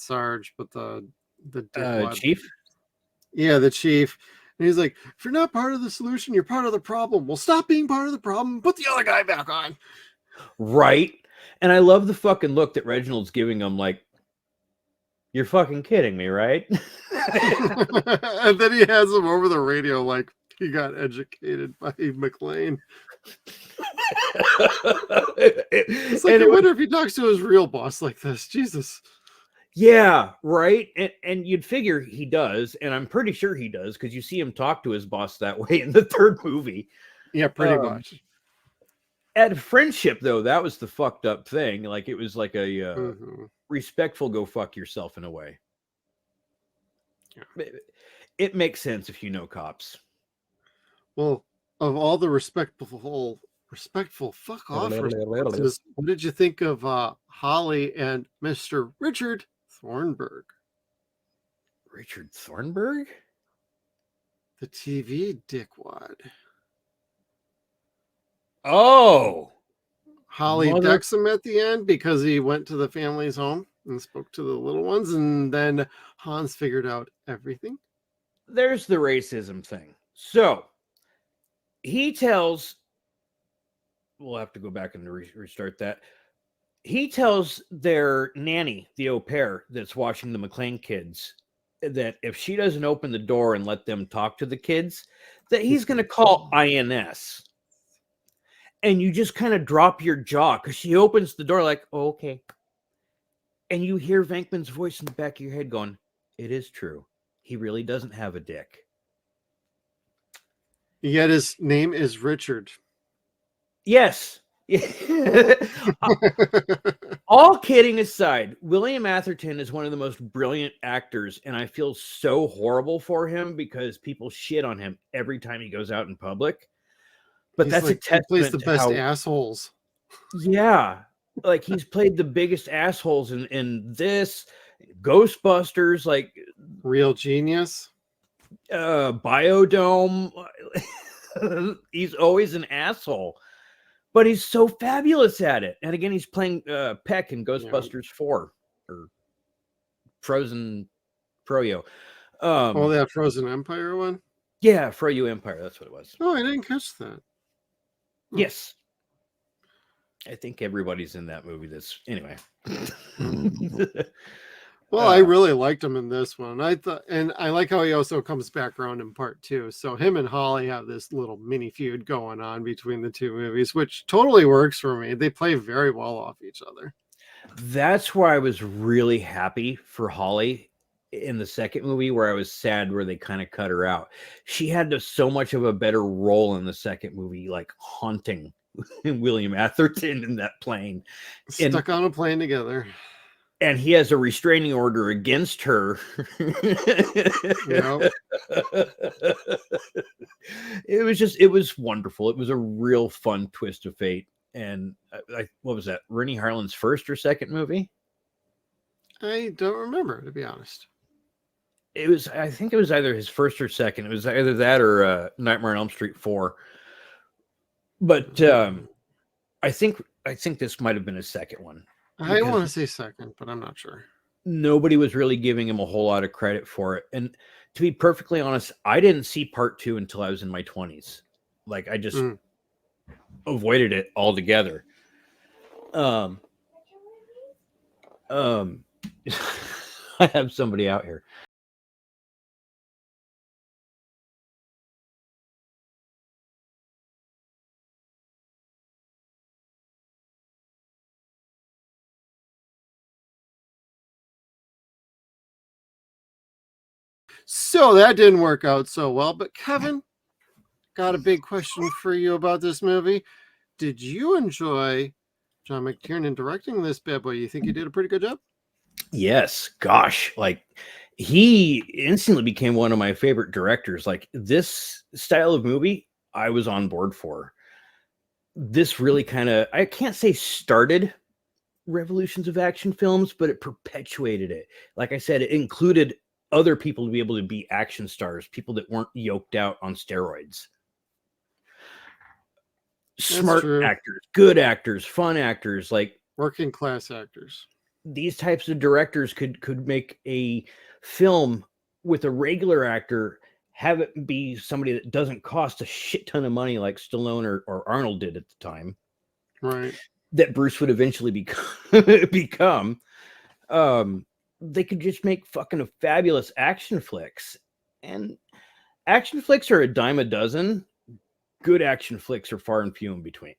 Sarge, but the chief. Yeah, the chief. And he's like, if you're not part of the solution, you're part of the problem. Well, stop being part of the problem. Put the other guy back on. Right. And I love the fucking look that Reginald's giving him, like, you're fucking kidding me, right? And then he has him over the radio like he got educated by McLean. It's like, I wonder if he talks to his real boss like this. Jesus. Yeah, right. And you'd figure he does, and I'm pretty sure he does, because you see him talk to his boss that way in the third movie. Yeah, pretty much. At friendship, though, that was the fucked up thing. Like, it was like a respectful go fuck yourself in a way. Yeah. It makes sense if you know cops. Well, of all the respectful fuck off responses, what did you think of Holly and Mr. Richard Thornburg? Richard Thornburg? The TV dickwad. Oh! Holly decks him at the end because he went to the family's home and spoke to the little ones, and then Hans figured out everything. There's the racism thing. So, he tells... We'll have to go back and restart that. He tells their nanny, the au pair that's watching the McLean kids, that if she doesn't open the door and let them talk to the kids, that he's going to call INS. And you just kind of drop your jaw because she opens the door like, oh, okay. And you hear Venkman's voice in the back of your head going, it is true. He really doesn't have a dick. Yet his name is Richard. Yes. All kidding aside, William Atherton is one of the most brilliant actors, and I feel so horrible for him because people shit on him every time he goes out in public. But that's like, a testament he plays the best assholes. Yeah. Like, he's played the biggest assholes in this, Ghostbusters, like Real Genius, Biodome. He's always an asshole, but he's so fabulous at it. And again, he's playing Peck in Ghostbusters 4 or Frozen Froyo. That Frozen Empire one? Yeah, Froyo Empire. That's what it was. Oh, I didn't catch that. Yes. I think everybody's in that movie. Anyway. Well, I really liked him in this one. I like how he also comes back around in part 2. So him and Holly have this little mini feud going on between the two movies, which totally works for me. They play very well off each other. That's why I was really happy for Holly in the second movie where I was sad where they kind of cut her out. She had so much of a better role in the second movie, like haunting William Atherton in that plane. Stuck on a plane together. And he has a restraining order against her. Yep. It was wonderful. It was a real fun twist of fate. And what was that? Rennie Harlan's first or second movie? I don't remember, to be honest. I think it was either his first or second. It was either that or Nightmare on Elm Street 4. But I think this might have been his second one. I want to say second, but I'm not sure. Nobody was really giving him a whole lot of credit for it. And to be perfectly honest, I didn't see part 2 until I was in my 20s. Like, I just avoided it altogether. I have somebody out here. So that didn't work out so well. But Kevin, got a big question for you about this movie. Did you enjoy John McTiernan directing this bad boy? You think he did a pretty good job? Yes. Gosh, like he instantly became one of my favorite directors. Like this style of movie, I was on board for. This really kind of, I can't say started revolutions of action films, but it perpetuated it. Like I said, it included other people to be able to be action stars, people that weren't yoked out on steroids. Smart actors, good actors, fun actors, like working class actors. These types of directors could make a film with a regular actor, have it be somebody that doesn't cost a shit ton of money like Stallone or Arnold did at the time. Right. That Bruce would eventually become. They could just make fucking fabulous action flicks. And action flicks are a dime a dozen. Good action flicks are far and few in between.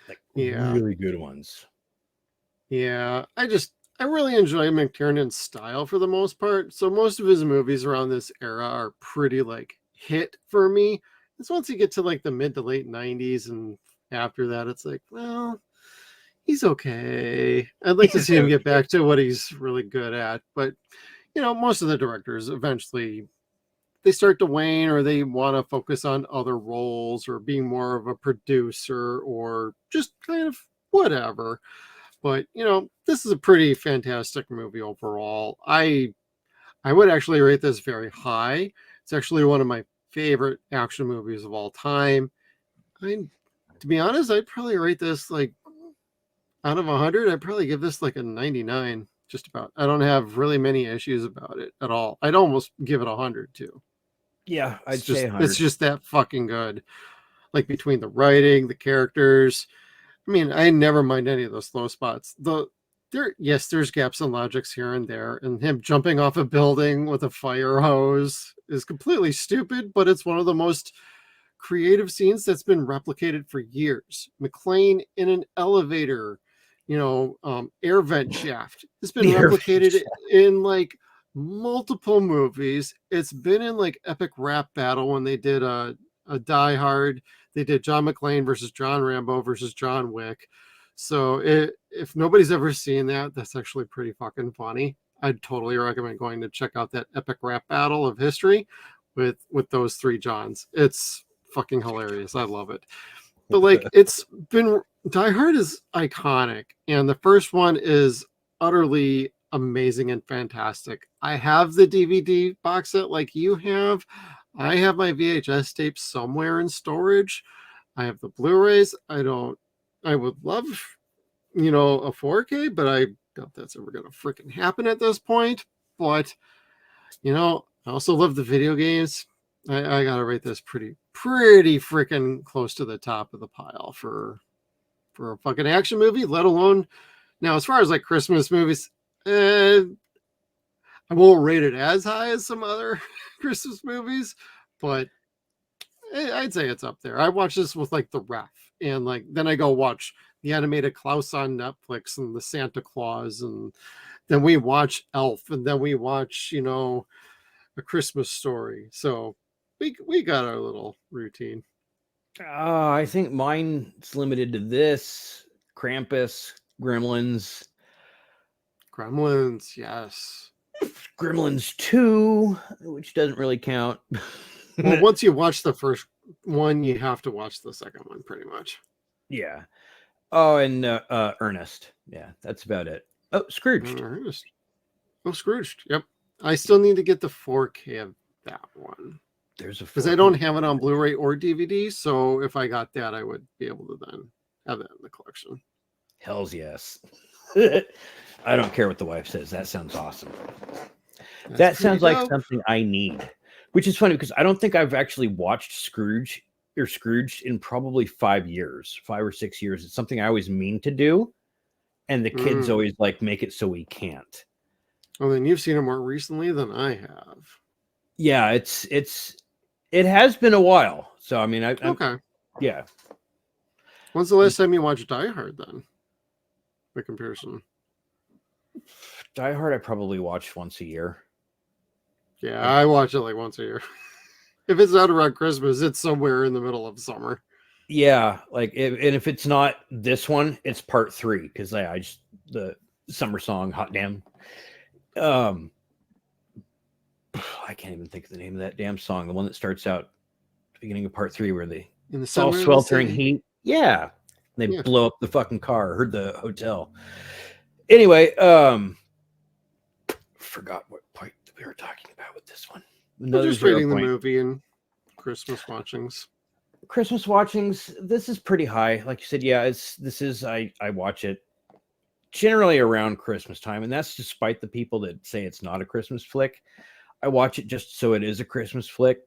Like really good ones. Yeah, I really enjoy McTiernan's style for the most part. So most of his movies around this era are pretty like hit for me. It's once you get to like the mid to late 90s and after that it's like, well, he's okay. I'd like to see him get back to what he's really good at. But you know, most of the directors eventually they start to wane or they want to focus on other roles or being more of a producer or just kind of whatever. But you know, this is a pretty fantastic movie overall. I would actually rate this very high. It's actually one of my favorite action movies of all time. To be honest, I'd probably rate this like out of 100. I'd probably give this like a 99. Just about. I don't have really many issues about it at all. I'd almost give it 100 too. Yeah, I'd say 100. It's just that fucking good. Like between the writing, the characters. I mean, I never mind any of those slow spots. There's gaps in logics here and there, and him jumping off a building with a fire hose is completely stupid, but it's one of the most creative scenes that's been replicated for years. McClane in an elevator, air vent shaft. It's been replicated in like multiple movies. It's been in like epic rap battle when they did a Die Hard. They did John McClane versus John Rambo versus John Wick. So if nobody's ever seen that, that's actually pretty fucking funny. I'd totally recommend going to check out that epic rap battle of history with those three Johns. It's fucking hilarious. I love it. But like Die Hard is iconic, and the first one is utterly amazing and fantastic. I have the DVD box set like you have. I have my VHS tapes somewhere in storage. I have the Blu-rays. I would love, a 4K, but I doubt that's ever going to freaking happen at this point. But, I also love the video games. I got to rate this pretty freaking close to the top of the pile for a fucking action movie, let alone now, as far as like Christmas movies, I won't rate it as high as some other Christmas movies, but I'd say it's up there. I watched this with like The Ref And like then I go watch the animated Klaus on Netflix and the Santa Claus, and then we watch Elf, and then we watch, you know, A Christmas Story. So we got our little routine. I think mine's limited to this: Krampus, Gremlins, Gremlins, yes. Gremlins 2, which doesn't really count. Well, once you watch the first one, you have to watch the second one, pretty much. Yeah. Oh, and Ernest. Yeah, that's about it. Oh, Scrooged. Ernest. Oh, Scrooged. Yep. I still need to get the 4K of that one. There's a because I don't have it on Blu-ray or DVD. So if I got that, I would be able to then have that in the collection. Hells yes. I don't care what the wife says. That sounds awesome. That sounds like something I need. Which is funny because I don't think I've actually watched Scrooged in probably 5 years, 5 or 6 years. It's something I always mean to do. And the kids always like make it so we can't. Well, then you've seen it more recently than I have. Yeah, it has been a while. So I mean, okay. Yeah. When's the last time you watched Die Hard then? The comparison. Die Hard I probably watch once a year. Yeah, I watch it like once a year. If it's out around Christmas, it's somewhere in the middle of summer. Yeah, like and if it's not this one, it's part 3 because the summer song "Hot Damn." I can't even think of the name of that damn song. The one that starts out at the beginning of part 3 where they in the all sweltering heat. Yeah, they blow up the fucking car or the hotel. Anyway, forgot what point we were talking about with this one. Just rating the movie and Christmas watchings. Christmas watchings. This is pretty high, like you said. Yeah, I watch it generally around Christmas time, and that's despite the people that say it's not a Christmas flick. I watch it just so it is a Christmas flick.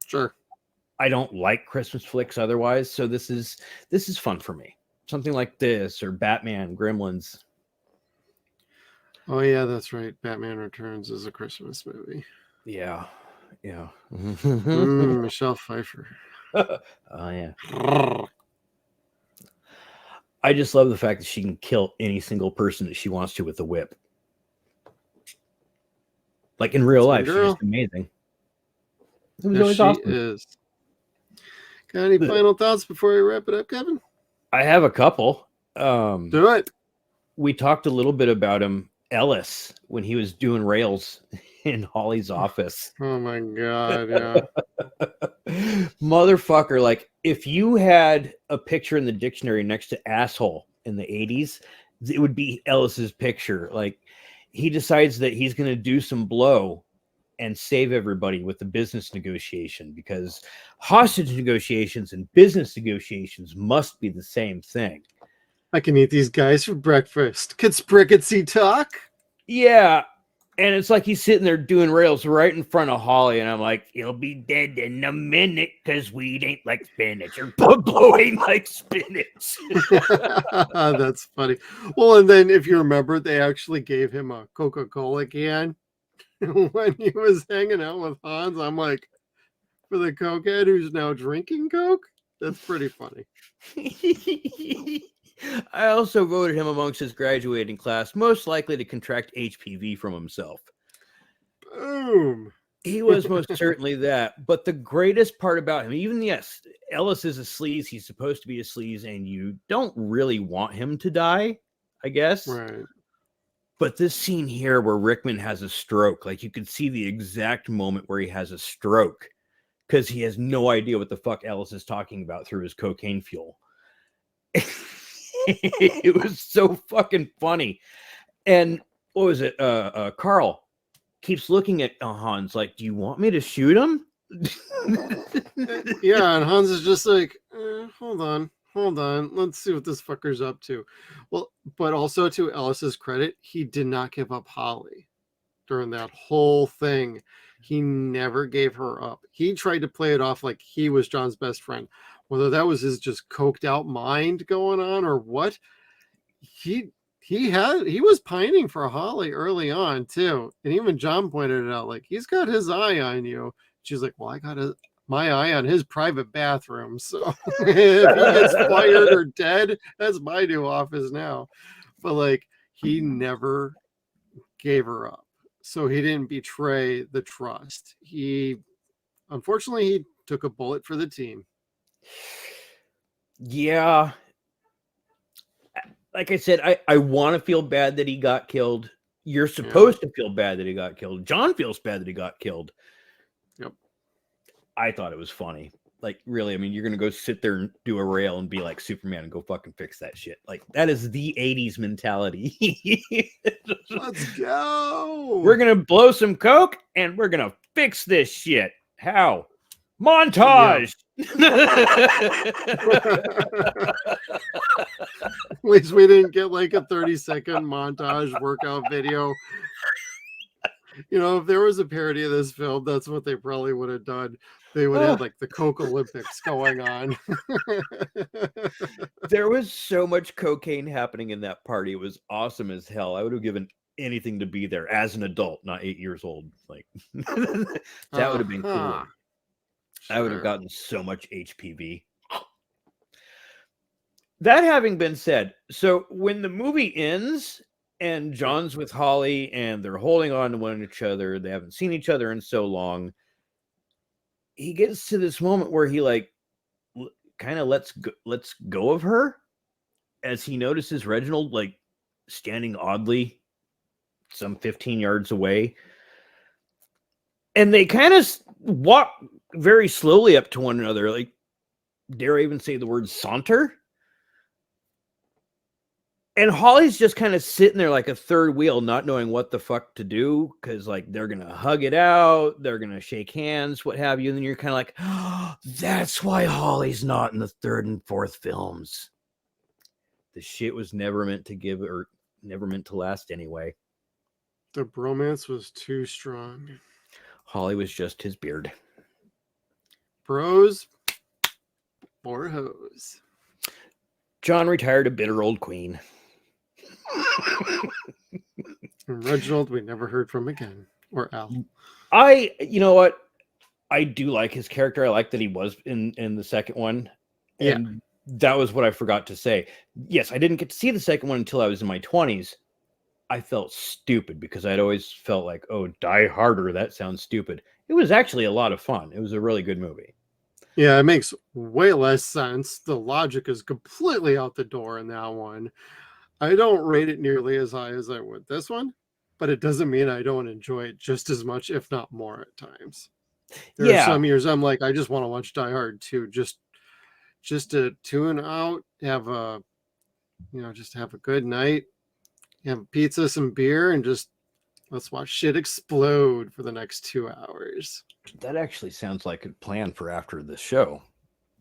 Sure. I don't like Christmas flicks otherwise, so this is fun for me. Something like this or Batman, Gremlins. Oh yeah, that's right. Batman Returns is a Christmas movie. Yeah. Michelle Pfeiffer. Oh yeah. I just love the fact that she can kill any single person that she wants to with a whip. Like in real life, she's just amazing. It was always awesome. Is. Got any final thoughts before we wrap it up, Kevin? I have a couple. Do it. We talked a little bit about him, Ellis, when he was doing rails in Holly's office. Oh my god, yeah. Motherfucker, like if you had a picture in the dictionary next to asshole in the 80s, it would be Ellis's picture. Like he decides that he's going to do some blow and save everybody with the business negotiation because hostage negotiations and business negotiations must be the same thing. I can eat these guys for breakfast. Conspiracy talk? Yeah. And it's like he's sitting there doing rails right in front of Holly. And I'm like, he'll be dead in a minute because weed ain't like spinach or blow ain't like spinach. That's funny. Well, and then if you remember, they actually gave him a Coca-Cola can when he was hanging out with Hans. I'm like, for the cokehead who's now drinking Coke? That's pretty funny. I also voted him amongst his graduating class most likely to contract HPV from himself. Boom. He was most certainly that. But the greatest part about him, even yes, Ellis is a sleaze. He's supposed to be a sleaze, and you don't really want him to die, I guess. Right. But this scene here where Rickman has a stroke, like you could see the exact moment where he has a stroke because he has no idea what the fuck Ellis is talking about through his cocaine fuel. It was so fucking funny. And what was it? Carl keeps looking at Hans like, do you want me to shoot him? Yeah, and Hans is just like, hold on. Let's see what this fucker's up to. Well, but also to Ellis's credit, he did not give up Holly during that whole thing. He never gave her up. He tried to play it off like he was John's best friend. Whether that was his just coked out mind going on or what, he was pining for Holly early on too. And even John pointed it out, like he's got his eye on you. She's like, well, I got my eye on his private bathroom. So if he gets fired or dead, that's my new office now. But like, he never gave her up. So he didn't betray the trust. Unfortunately, he took a bullet for the team. Yeah. Like I said, I want to feel bad that he got killed. You're supposed to feel bad that he got killed. John feels bad that he got killed. Yep. I thought it was funny. Like, really, I mean, you're going to go sit there and do a rail and be like Superman and go fucking fix that shit. Like, that is the 80s mentality. Let's go. We're going to blow some coke and we're going to fix this shit. How? Montage. At least we didn't get like a 30-second montage workout video. You know, if there was a parody of this film, that's what they probably would have done. They would have like the Coke Olympics going on. There was so much cocaine happening in that party. It was awesome as hell. I would have given anything to be there as an adult, not 8 years old. Like that would have been cool. Sure. I would have gotten so much HPV. That having been said, so when the movie ends and John's with Holly and they're holding on to one each other, they haven't seen each other in so long, he gets to this moment where he like kind of lets go of her as he notices Reginald like standing oddly some 15 yards away. And they kind of walk very slowly up to one another. Like, dare I even say the word saunter? And Holly's just kind of sitting there like a third wheel, not knowing what the fuck to do. Cause like, they're going to hug it out. They're going to shake hands, what have you. And then you're kind of like, oh, that's why Holly's not in the third and fourth films. The shit was never meant to give or never meant to last anyway. The bromance was too strong. Holly was just his beard. Bros or hoes. John retired a bitter old queen. And Reginald, we never heard from again. Or Al. You know what? I do like his character. I like that he was in the second one. And that was what I forgot to say. Yes, I didn't get to see the second one until I was in my 20s. I felt stupid because I'd always felt like, oh, Die Harder, that sounds stupid. It was actually a lot of fun. It was a really good movie. Yeah, it makes way less sense. The logic is completely out the door in that one. I don't rate it nearly as high as I would this one, but it doesn't mean I don't enjoy it just as much, if not more at times. There are some years I'm like, I just want to watch Die Hard 2, just to tune out, just have a good night, have pizza, some beer, and just let's watch shit explode for the next 2 hours. That actually sounds like a plan for after the show.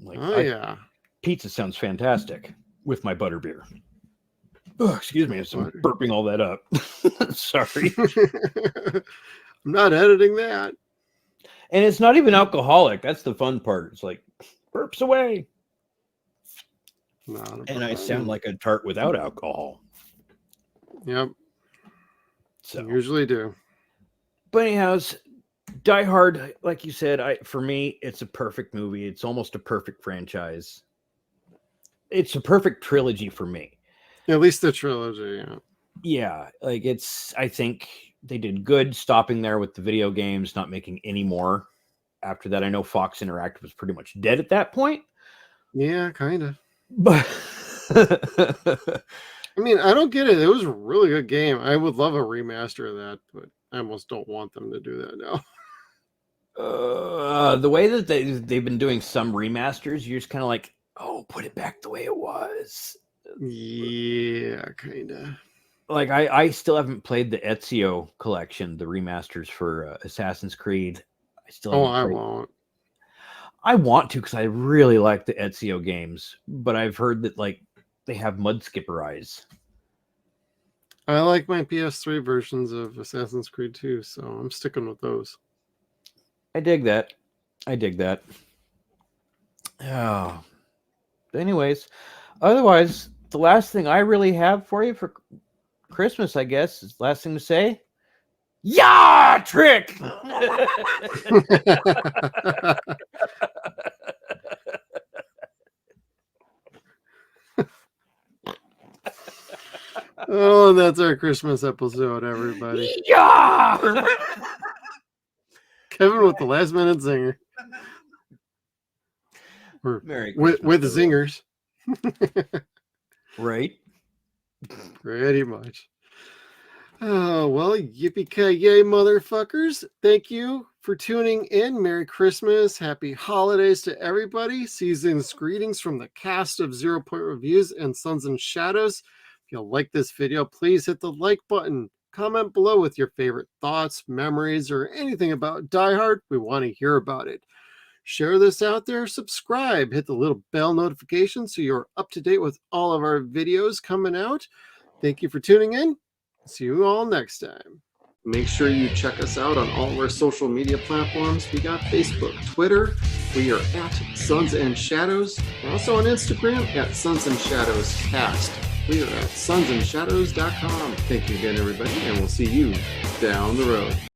Like, yeah. Pizza sounds fantastic with my butterbeer. Oh, excuse me, I'm burping all that up. Sorry. I'm not editing that. And it's not even alcoholic. That's the fun part. It's like, burps away. And I sound like a tart without alcohol. Yep. So I usually do. But anyhow, Die Hard, like you said, for me, it's a perfect movie. It's almost a perfect franchise. It's a perfect trilogy for me. At least the trilogy, yeah. Yeah, like I think they did good stopping there with the video games, not making any more. After that, I know Fox Interactive was pretty much dead at that point. Yeah, kind of. But I mean, I don't get it. It was a really good game. I would love a remaster of that, but I almost don't want them to do that now. The way that they've been doing some remasters, you're just kind of like, oh, put it back the way it was. Yeah, kind of. Like, I still haven't played the Ezio collection, the remasters for Assassin's Creed. I won't. I want to because I really like the Ezio games, but I've heard that like they have mud skipper eyes. I like my PS3 versions of Assassin's Creed 2, so I'm sticking with those. I dig that. Oh. But anyways, otherwise, the last thing I really have for you for Christmas, I guess, is last thing to say. Yeah, trick. Oh, that's our Christmas episode, everybody. Yeah. Kevin with the last minute zinger. Merry with Christmas, zingers. Right? Pretty much. Oh, well, yippee-ki-yay, motherfuckers. Thank you for tuning in. Merry Christmas. Happy holidays to everybody. Season's greetings from the cast of 0 Point Reviews and Suns and Shadows. If you like this video, please hit the like button. Comment below with your favorite thoughts, memories, or anything about Die Hard. We want to hear about it. Share this out there, subscribe, hit the little bell notification so you're up to date with all of our videos coming out. Thank you for tuning in. See you all next time. Make sure you check us out on all of our social media platforms. We got Facebook, Twitter. We are at Suns and Shadows. We're also on Instagram at Suns and Shadows Cast. We are at SunsAndShadows.com. Thank you again, everybody, and we'll see you down the road.